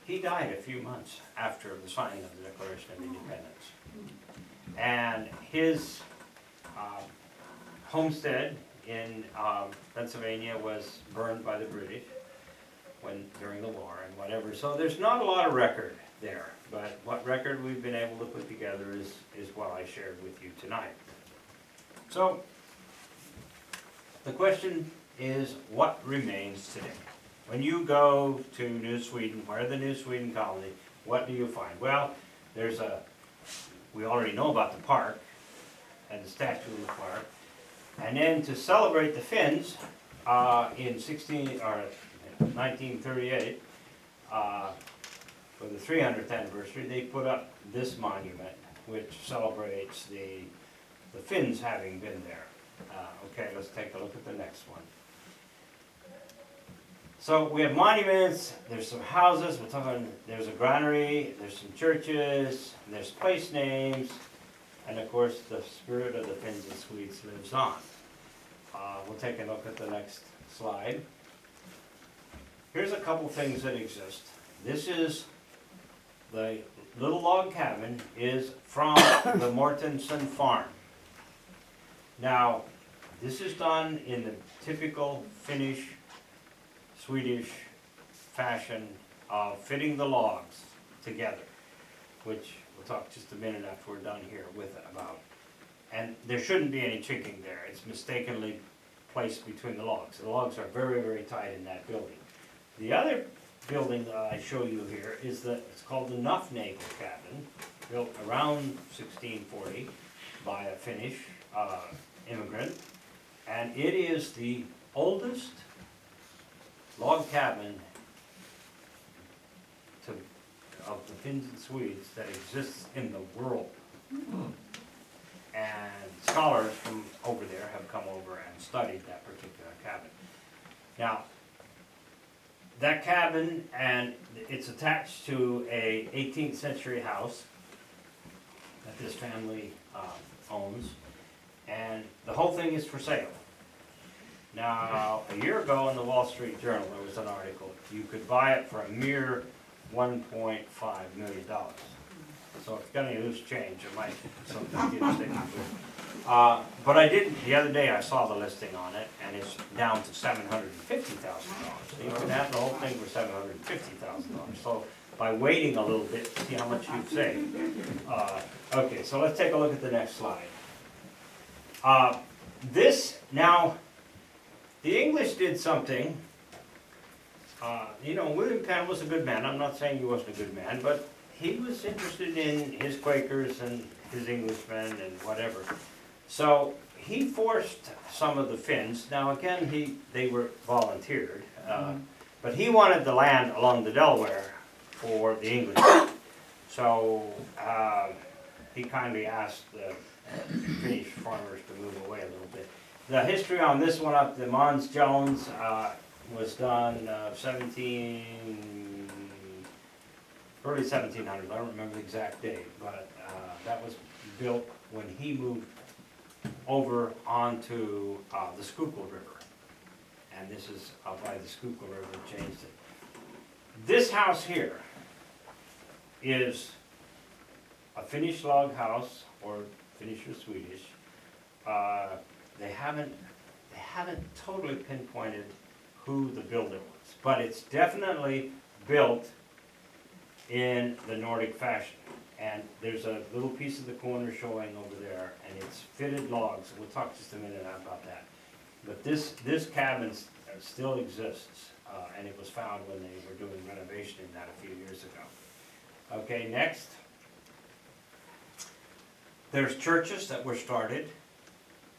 he died a few months after the signing of the Declaration of Independence. And his homestead in Pennsylvania was burned by the British during the war and whatever. So there's not a lot of record there, but what record we've been able to put together is what I shared with you tonight. So the question is, what remains today? When you go to New Sweden, where the New Sweden colony, what do you find? Well, we already know about the park and the statue of the park. And then to celebrate the Finns in 1938, for the 300th anniversary, they put up this monument, which celebrates the Finns having been there. Okay, let's take a look at the next one. So we have monuments, there's some houses, there's a granary, there's some churches, there's place names, and of course the spirit of the Finns and Swedes lives on. We'll take a look at the next slide. Here's a couple things that exist. This is the little log cabin is from the Mortensen farm. Now, this is done in the typical Finnish, Swedish fashion of fitting the logs together, which we'll talk just a minute after we're done here with it about. And there shouldn't be any chinking there. It's mistakenly placed between the logs. The logs are very, very tight in that building. The other building that I show you here is it's called the Nuffnagel cabin, built around 1640 by a Finnish immigrant. And it is the oldest log cabin of the Finns and Swedes that exists in the world. And scholars from over there have come over and studied that particular cabin. Now, that cabin, and it's attached to a 18th century house that this family owns, and the whole thing is for sale. Now, a year ago in the Wall Street Journal, there was an article. You could buy it for a mere $1.5 million. So if you've got any loose change, it might be something to get sticking with. But I didn't, the other day I saw the listing on it, and it's down to $750,000. So you can have the whole thing for $750,000. So by waiting a little bit, see how much you've saved. Okay, so let's take a look at the next slide. Now, the English did something. William Penn was a good man. I'm not saying he wasn't a good man, but he was interested in his Quakers and his Englishmen and whatever. So he forced some of the Finns. Now again, they were volunteered, but he wanted the land along the Delaware for the English. So he kindly asked Finnish farmers to move away a little bit. The history on this one up, the Mons Jones, was done early 1700s, I don't remember the exact date, but that was built when he moved over onto the Schuylkill River. And this is up by the Schuylkill River, changed it. This house here is a Finnish log house, or Finnish or Swedish. They haven't totally pinpointed who the builder was, but it's definitely built in the Nordic fashion. And there's a little piece of the corner showing over there, and it's fitted logs. We'll talk just a minute about that. But this cabin still exists, and it was found when they were doing renovation in that a few years ago. Okay, next. There's churches that were started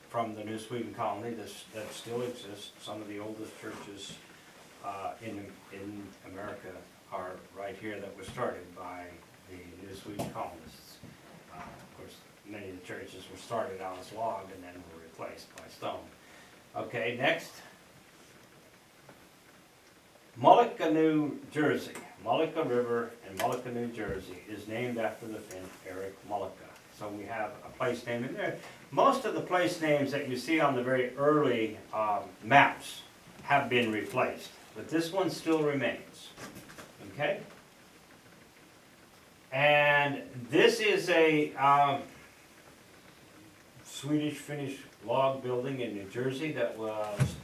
from the New Sweden colony that still exist. Some of the oldest churches in America are right here that were started by the New Sweden colonists. Of course, many of the churches were started out as log and then were replaced by stone. Okay, next. Mullica, New Jersey. Mullica River in Mullica, New Jersey is named after the Finn Eric Mullica. So we have a place name in there. Most of the place names that you see on the very early maps have been replaced, but this one still remains. Okay? And this is a Swedish-Finnish log building in New Jersey that was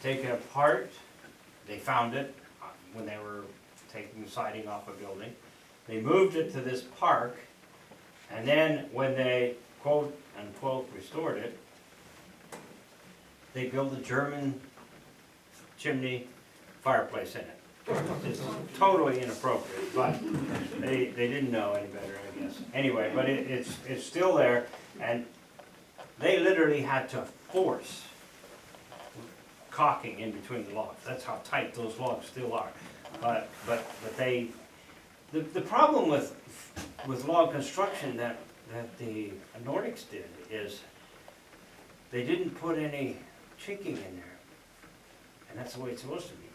taken apart. They found it when they were taking the siding off a building. They moved it to this park, and then when they, quote unquote, restored it, they built a German chimney fireplace in it. It's totally inappropriate, but they didn't know any better, I guess. Anyway, but it's still there, and they literally had to force caulking in between the logs. That's how tight those logs still are. But they, the problem with log construction that the Nordics did is they didn't put any chinking in there, and that's the way it's supposed to be.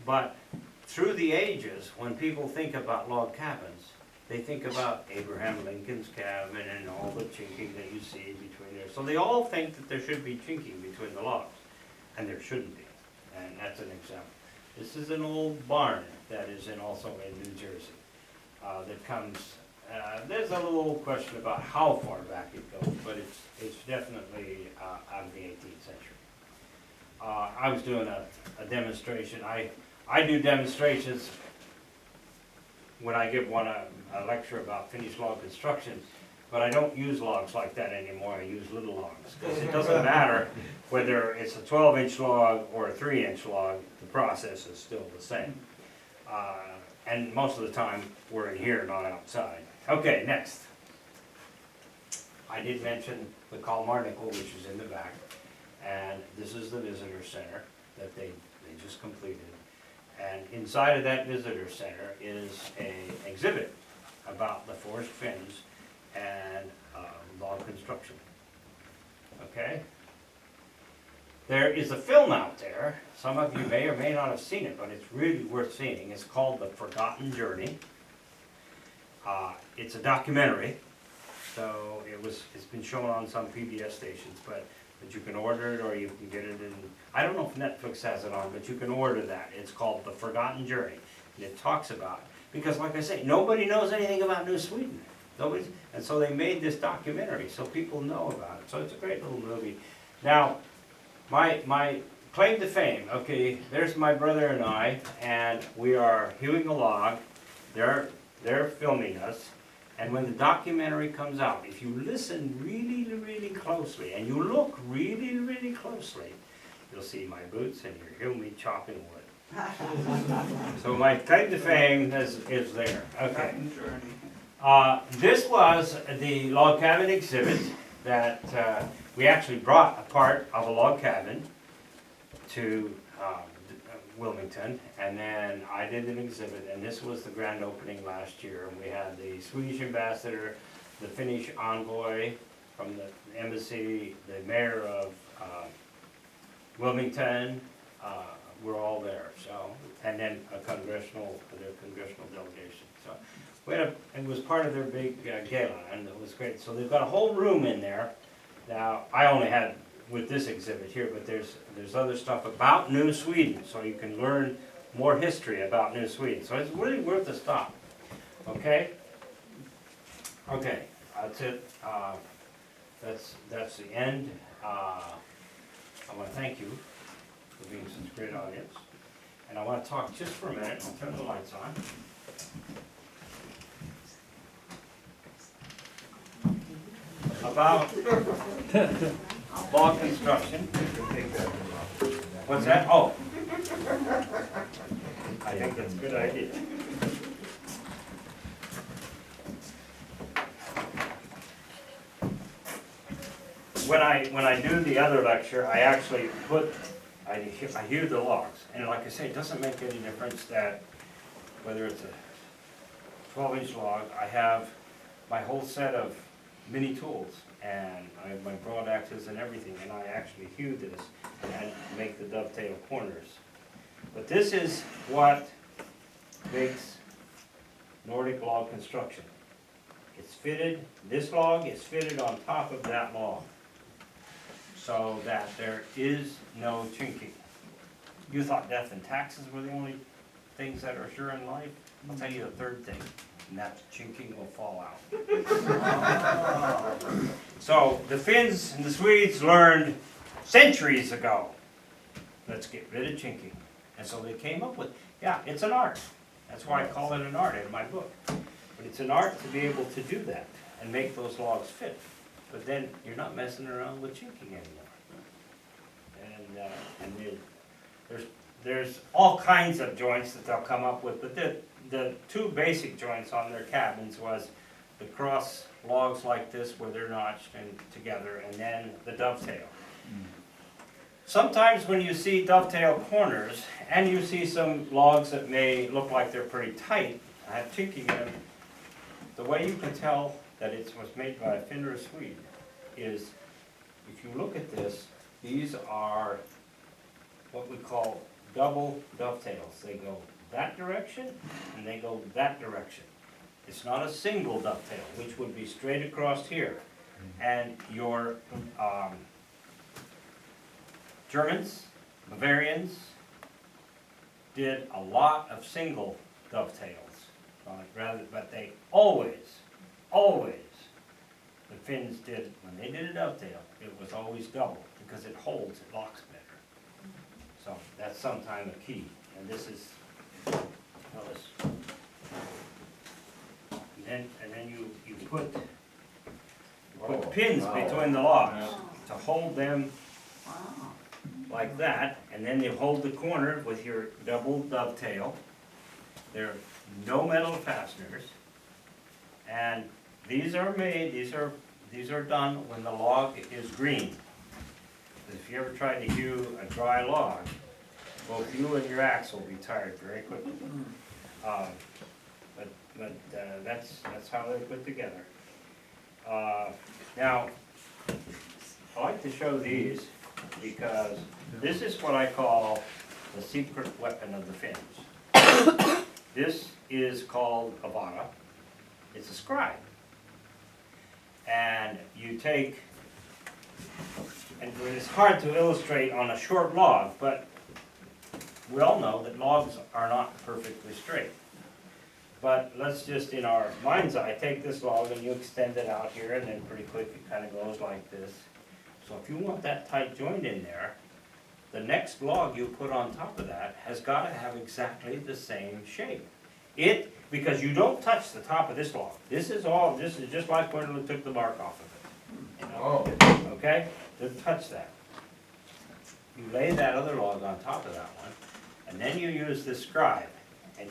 But through the ages, when people think about log cabins, they think about Abraham Lincoln's cabin and all the chinking that you see between there. So they all think that there should be chinking between the logs, and there shouldn't be. And that's an example. This is an old barn that is also in New Jersey. That comes. There's a little question about how far back it goes, but it's definitely out of the 18th century. I was doing a demonstration. I do demonstrations when I give one a lecture about Finnish log construction, but I don't use logs like that anymore. I use little logs, because it doesn't matter whether it's a 12-inch log or a 3-inch log, the process is still the same. And most of the time, we're in here, not outside. Okay, next. I did mention the Kalmarnickel, which is in the back, and this is the visitor center that they just completed. And inside of that visitor center is an exhibit about the Forest Finns and log construction. Okay? There is a film out there. Some of you may or may not have seen it, but it's really worth seeing. It's called The Forgotten Journey. It's a documentary, so it's been shown on some PBS stations, but you can order it or you can get it in. I don't know if Netflix has it on, but you can order that. It's called The Forgotten Journey, and it talks about it. Because, like I say, nobody knows anything about New Sweden. And so they made this documentary so people know about it. So it's a great little movie. Now, my claim to fame, okay, there's my brother and I, and we are hewing a log. They're filming us, and when the documentary comes out, if you listen really, really closely, and you look really, really closely, you'll see my boots and you'll hear me chopping wood. So my claim to fame is there. Okay. This was the log cabin exhibit that we actually brought a part of a log cabin to Wilmington, and then I did an exhibit, and this was the grand opening last year. And we had the Swedish ambassador, the Finnish envoy, from the embassy, the mayor of Wilmington, were all there, so, and then their congressional delegation, so. It was part of their big gala, and it was great, so they've got a whole room in there. Now, I only had with this exhibit here, but there's other stuff about New Sweden, so you can learn more history about New Sweden, so it's really worth a stop, okay? Okay, that's it, that's the end. I want to thank you for being such a great audience. And I want to talk just for a minute, I'll turn the lights on. About log construction. What's that? Oh. I think that's a good idea. When I do the other lecture, I actually I hear the logs, and like I say, it doesn't make any difference that whether it's a 12-inch log, I have my whole set of mini tools, and I have my broad axes and everything, and I actually hew this and make the dovetail corners. But this is what makes Nordic log construction. It's fitted, this log is fitted on top of that log, so that there is no chinking. You thought death and taxes were the only things that are sure in life? I'll tell you the third thing, and that's chinking will fall out. So the Finns and the Swedes learned centuries ago, let's get rid of chinking. And so they came up with, yeah, it's an art. That's why I call it an art in my book. But it's an art to be able to do that and make those logs fit. But then you're not messing around with chinking anymore. And there's all kinds of joints that they'll come up with, but the two basic joints on their cabins was the cross logs like this where they're notched and together, and then the dovetail. Sometimes when you see dovetail corners, and you see some logs that may look like they're pretty tight, have chinking in them, the way you can tell that it was made by a Finn or a Swede is, if you look at this, these are what we call double dovetails. They go that direction and they go that direction. It's not a single dovetail, which would be straight across here. And your Germans, Bavarians, did a lot of single dovetails, but they always, the Finns did, when they did a dovetail, it was always double, because it holds, it locks better. So that's sometimes a key, and this is, and then you put pins between the logs to hold them like that, and then you hold the corner with your double dovetail. There are no metal fasteners, and these are made, these are done when the log is green. If you ever try to hew a dry log, both you and your axe will be tired very quickly. But that's how they're put together. Now, I like to show these because this is what I call the secret weapon of the Finns. This is called a vara. It's a scribe. And you take, and it's hard to illustrate on a short log, but we all know that logs are not perfectly straight. But let's just, in our mind's eye, take this log and you extend it out here, and then pretty quick it kind of goes like this. So if you want that tight joint in there, the next log you put on top of that has got to have exactly the same shape. Because you don't touch the top of this log. This is just like when we took the bark off of it. You know? Okay? Don't touch that. You lay that other log on top of that one, and then you use this scribe, and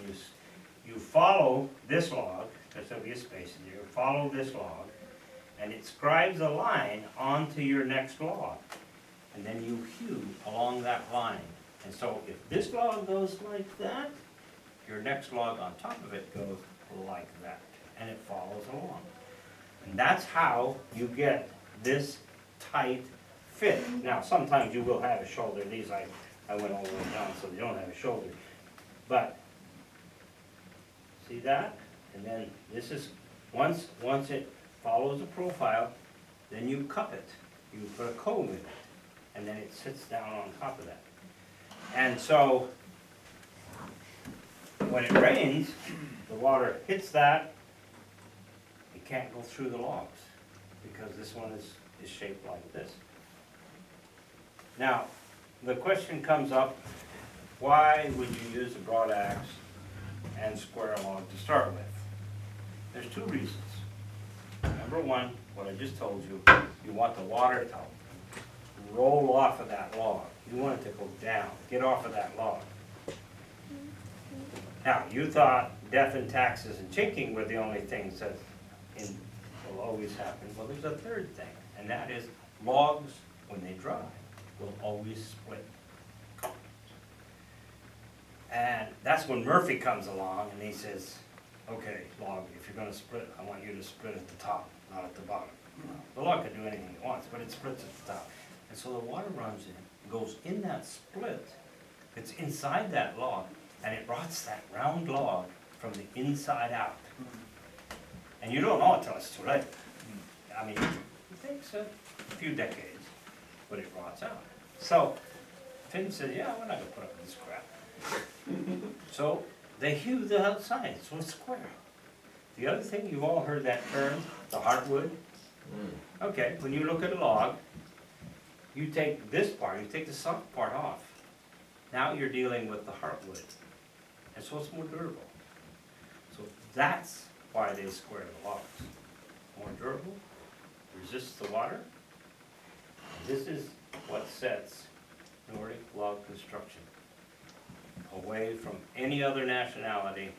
you follow this log, there'll be a space in there, follow this log, and it scribes a line onto your next log. And then you hew along that line. And so if this log goes like that, your next log on top of it goes like that, and it follows along. And that's how you get this tight fit. Now, sometimes you will have a shoulder, these I went all the way down so they don't have a shoulder. But, see that? And then this is, once it follows the profile, then you cup it. You put a cove in it, and then it sits down on top of that. And so, when it rains, the water hits that, it can't go through the logs, because this one is shaped like this. Now, the question comes up, why would you use a broad axe and square log to start with? There's two reasons. Number one, what I just told you, you want the water to roll off of that log. You want it to go down, get off of that log. Now, you thought death and taxes and chinking were the only things that will always happen. Well, there's a third thing, and that is logs, when they dry, will always split. And that's when Murphy comes along and he says, okay, log, if you're gonna split, I want you to split at the top, not at the bottom. The log can do anything it wants, but it splits at the top. And so the water runs in, goes in that split, it's inside that log, and it rots that round log from the inside out. And you don't know until it's too late. I mean, it takes a few decades, but it rots out. So Finn said, yeah, we're not gonna put up with this crap. So they hew the outside, so it's square. The other thing, you've all heard that term, the heartwood. Okay, when you look at a log, you take this part, you take the soft part off. Now you're dealing with the heartwood. And so it's more durable. So that's why they square the logs. More durable, resists the water. This is what sets Nordic log construction away from any other nationality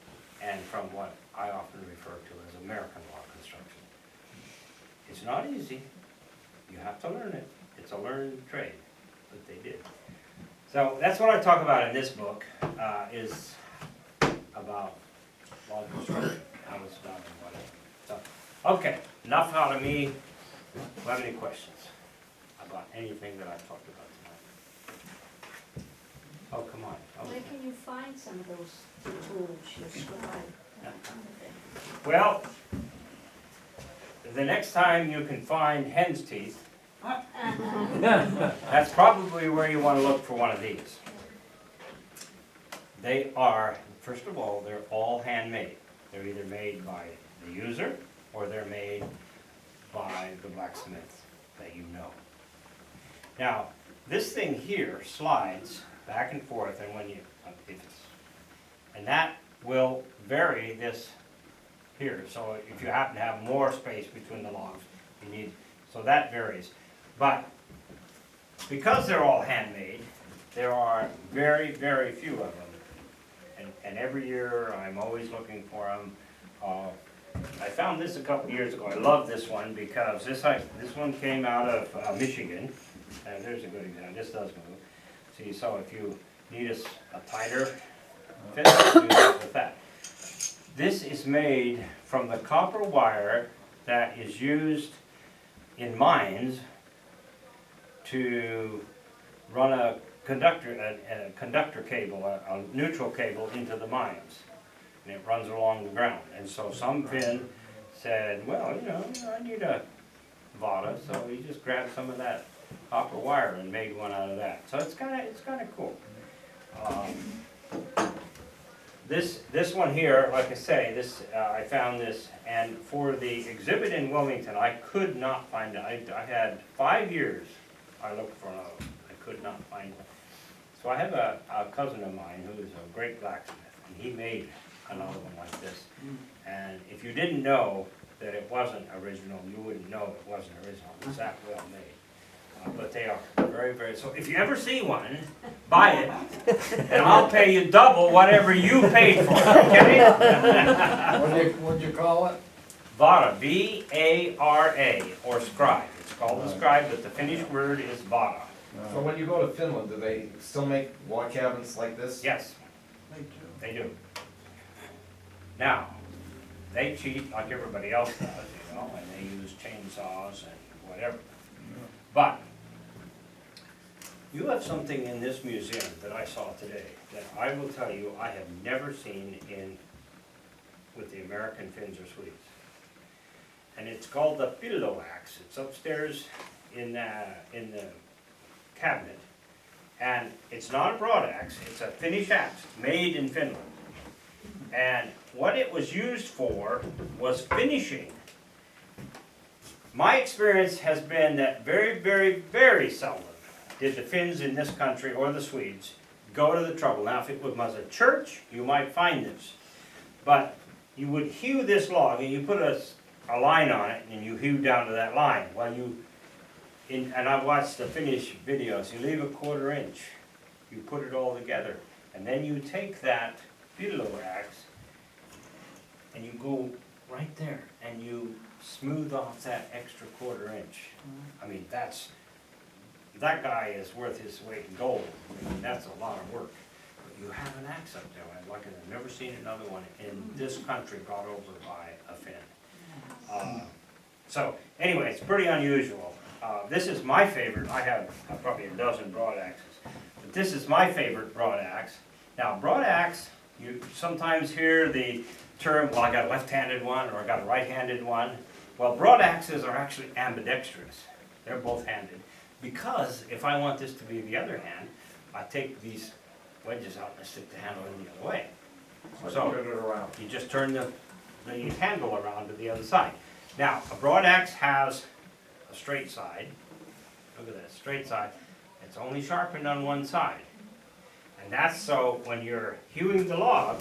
and from what I often refer to as American log construction. It's not easy. You have to learn it. It's a learned trade, but they did. So that's what I talk about in this book, is about log construction, how it's done and whatever. So, okay, enough out of me. Do you have any questions about anything that I've talked about tonight? Oh, come on. Oh. Where can you find some of those tools, your scribe, that kind of thing? Well, the next time you can find hen's teeth, that's probably where you want to look for one of these. They are, first of all, they're all handmade. They're either made by the user or they're made by the blacksmith that you know. Now, this thing here slides back and forth, and when you, and that will vary this here. So if you happen to have more space between the logs, you need, so that varies. But because they're all handmade, there are very, very few of them. And every year I'm always looking for them. I found this a couple years ago. I love this one because this one came out of Michigan. And there's a good example. This does move. See, so if you need a tighter fit, you do that with that. This is made from the copper wire that is used in mines to run a conductor cable, a neutral cable into the mines. And it runs along the ground. And so some Finn said, well, you know, I need a Vada, so he just grabbed some of that copper wire and made one out of that. So it's kind of cool. This one here, like I say, I found this, and for the exhibit in Wilmington, I could not find it. I had 5 years I looked for another one. I could not find one. So I have a cousin of mine who is a great blacksmith, and he made another one like this. And if you didn't know that it wasn't original, you wouldn't know it wasn't original. It's that well made. But they are very, very, so if you ever see one, buy it, and I'll pay you double whatever you paid for it, okay? What'd you call it? Vara, V-A-R-A, or scribe. It's called the scribe, but the Finnish word is Vara. So when you go to Finland, do they still make log cabins like this? Yes, they do. Now, they cheat like everybody else does, you know, and they use chainsaws and whatever. But you have something in this museum that I saw today that I will tell you I have never seen with the American Finns or Swedes. And it's called the pillow axe. It's upstairs in the cabinet. And it's not a broad axe, it's a Finnish axe made in Finland. And what it was used for was finishing. My experience has been that very, very, very seldom did the Finns in this country or the Swedes go to the trouble. Now, if it was a church, you might find this. But you would hew this log and you put a line on it and you hew down to that line. Well, and I've watched the Finnish videos, you leave a 1/4 inch, you put it all together, and then you take that pillow axe and you go right there and you smooth off that extra 1/4 inch. I mean, that guy is worth his weight in gold. I mean, that's a lot of work. But you have an axe up there, like I've never seen another one in this country brought over by a Finn. So anyway, it's pretty unusual. This is my favorite. I have probably a dozen broad axes, but this is my favorite broad axe. Now, broad axe, you sometimes hear the term, well, I got a left-handed one or I got a right-handed one. Well, broad axes are actually ambidextrous. They're both-handed. Because if I want this to be the other hand, I take these wedges out and I stick the handle in the other way. So Turn it around. you just turn the handle around to the other side. Now, a broad axe has a straight side. Look at that, straight side. It's only sharpened on one side. And that's so when you're hewing the log,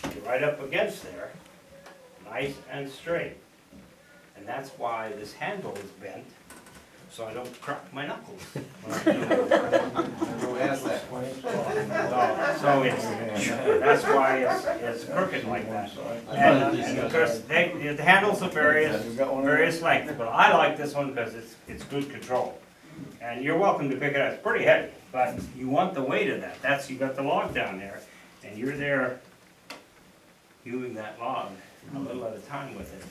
you're right up against there, nice and straight. And that's why this handle is bent, so I don't crack my knuckles when I'm doing it. Who has that? So that's why it's crooked like that. And of course, the handles are various lengths, but I like this one because it's good control. And you're welcome to pick it up. It's pretty heavy, but you want the weight of that. You got the log down there, and you're there hewing that log a little at a time with it.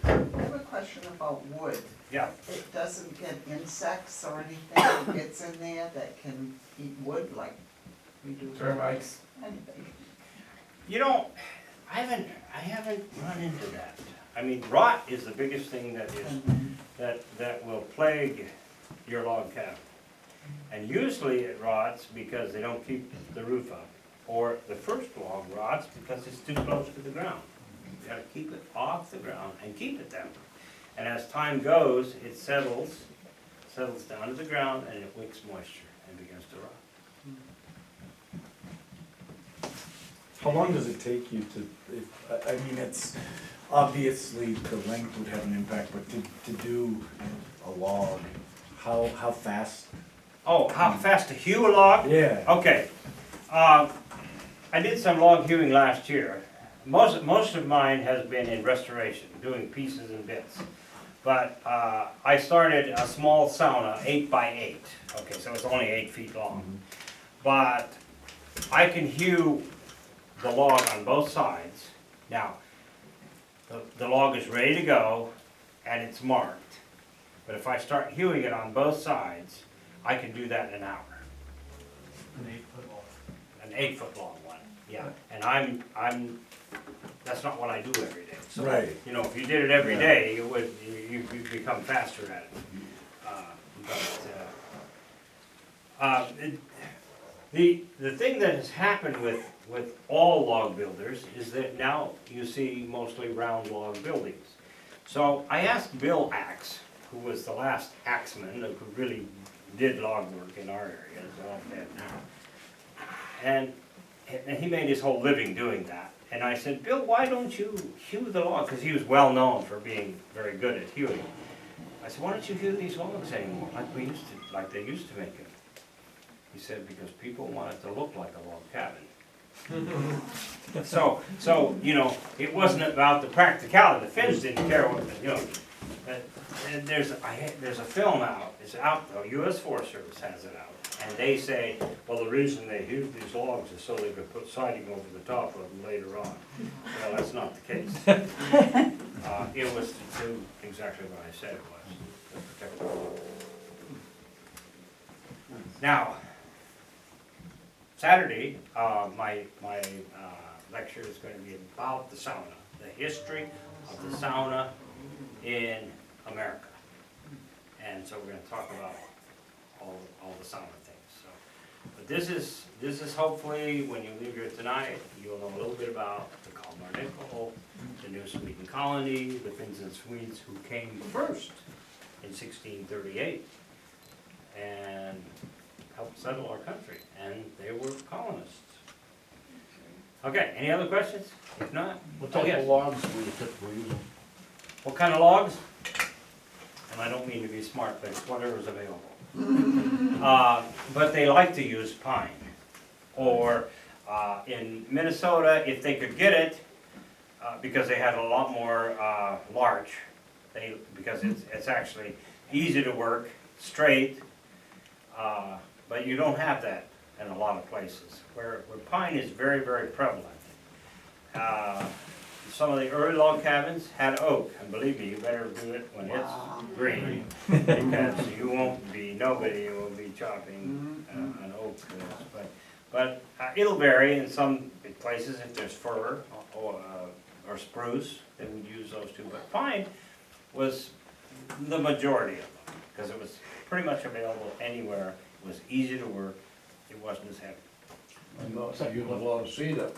I have a question about wood. Yeah. It doesn't get insects or anything that gets in there that can eat wood like we do. Termites. Anything. You know, I haven't run into that. I mean, rot is the biggest thing that will plague your log cabin. And usually it rots because they don't keep the roof up. Or the first log rots because it's too close to the ground. You gotta keep it off the ground and keep it that way. And as time goes, it settles down to the ground and it wicks moisture and begins to rot. How long does it take you I mean, it's, obviously the length would have an impact, but to do a log, how fast? Oh, how fast to hew a log? Yeah. Okay. I did some log hewing last year. Most of mine has been in restoration, doing pieces and bits. But I started a small sauna, 8 by 8. Okay, so it's only 8 feet long. But I can hew the log on both sides. Now, the log is ready to go and it's marked. But if I start hewing it on both sides, I can do that in an hour. An 8-foot long. An 8-foot long one, yeah. And that's not what I do every day. So, Right. you know, if you did it every day, you'd become faster at it. The thing that has happened with all log builders is that now you see mostly round log buildings. So I asked Bill Axe, who was the last axeman who really did log work in our area, he's all dead now. And he made his whole living doing that. And I said, Bill, why don't you hew the log? Because he was well known for being very good at hewing. I said, why don't you hew these logs anymore, like they used to make them? He said, because people want it to look like a log cabin. So, you know, it wasn't about the practicality. The Finns didn't care what, you know. And there's a film out, it's out though, US Forest Service has it out. And they say, well, the reason they hewed these logs is so they could put siding over the top of them later on. Well, that's not the case. It was to do exactly what I said it was, to protect the law. Now, Saturday, my lecture is going to be about the sauna, the history of the sauna in America. And so we're going to talk about all the sauna things. So, but this is hopefully, when you leave here tonight, you'll know a little bit about the Kalmar Nickel, the New Sweden colony, the Finns and Swedes who came first in 1638 and helped settle our country, and they were colonists. Okay, any other questions? If not, What oh, type yes. of logs do you typically use? What kind of logs? And I don't mean to be smart, but it's whatever's available. But they like to use pine. Or in Minnesota, if they could get it, because they had a lot more larch, because it's actually easy to work, straight, but you don't have that in a lot of places. Where pine is very, very prevalent. Some of the early log cabins had oak, and believe me, you better do it when it's green, because nobody will be chopping an oak. But it'll vary in some places. If there's fir or spruce, they would use those two. But pine was the majority of them, because it was pretty much available anywhere. It was easy to work. It wasn't as heavy. I know, so you use a lot of cedar.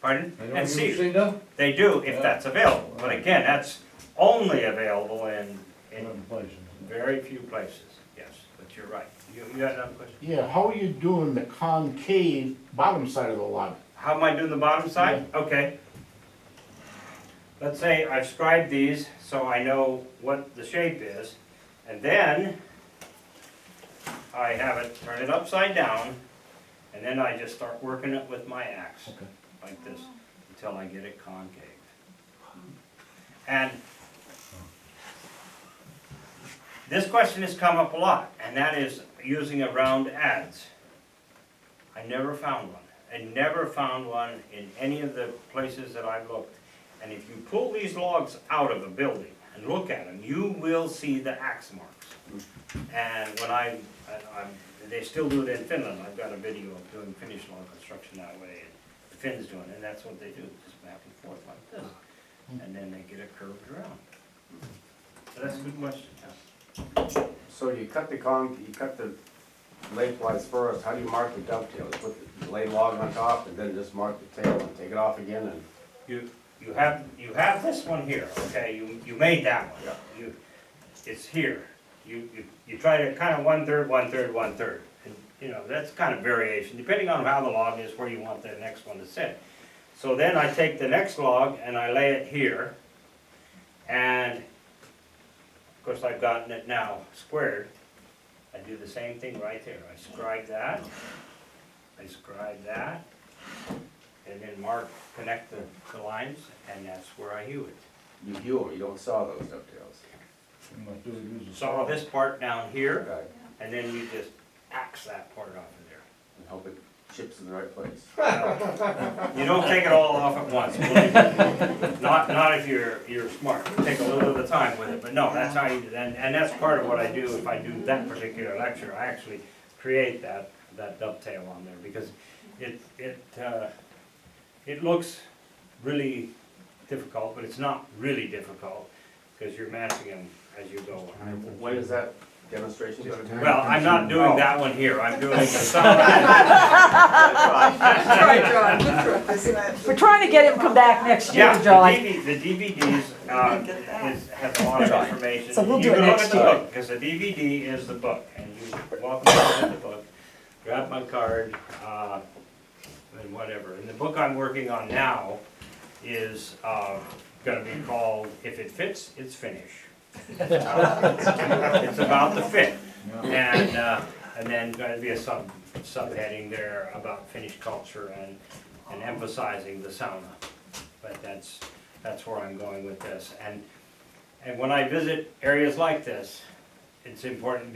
Pardon? They don't And use cedar. cedar? They do, if Yeah. that's available. But again, that's only available in In places. very few places. Yes, but you're right. You got another question? Yeah, how are you doing the concave bottom side of the log? How am I doing the bottom side? Okay. Let's say I've scribed these so I know what the shape is, and then I have it, turn it upside down, and then I just start working it with my axe, Okay. like this, until I get it concave. And this question has come up a lot, and that is using a round adze. I never found one. I never found one in any of the places that I've looked. And if you pull these logs out of a building and look at them, you will see the axe marks. And when they still do it in Finland. I've got a video of doing Finnish log construction that way, and the Finns doing it, and that's what they do, just back and forth like this. And then they get it curved around. So that's a good question, yeah. So you cut the lengthwise first, how do you mark the dovetail? You put the lay log on top and then just mark the tail and take it off again and? You have this one here, okay, you made that one. Yeah. It's here. You try to kind of 1/3, 1/3, 1/3. And, you know, that's kind of variation, depending on how the log is, where you want the next one to sit. So then I take the next log and I lay it here. And, of course, I've gotten it now squared. I do the same thing right there. I scribe that. I scribe that. And then connect the lines, and that's where I hew it. You hew them, you don't saw those dovetails. You must do it using Saw this part down here, Okay, and then you just axe that part off of there. and hope it chips in the right place. You don't take it all off at once, believe me. Not if you're smart. You take a little at a time with it, but no, that's how you do that. And that's part of what I do if I do that particular lecture. I actually create that dovetail on there, because it looks really difficult, but it's not really difficult, because you're matching them as you go. When is that demonstration gonna be? Well, I'm not doing that one here. I'm doing the sound. Isn't it? We're trying to get him to come back next year, Yeah, John. the DVDs has a lot of information. So we'll do You it can look next at the year. book, because the DVD is the book, and you walk around with the book, grab my card, and whatever. And the book I'm working on now is gonna be called If It Fits, It's Finish. It's about the fit, and then going to be a subheading there about Finnish culture and emphasizing the sauna. But that's where I'm going with this. And when I visit areas like this, it's important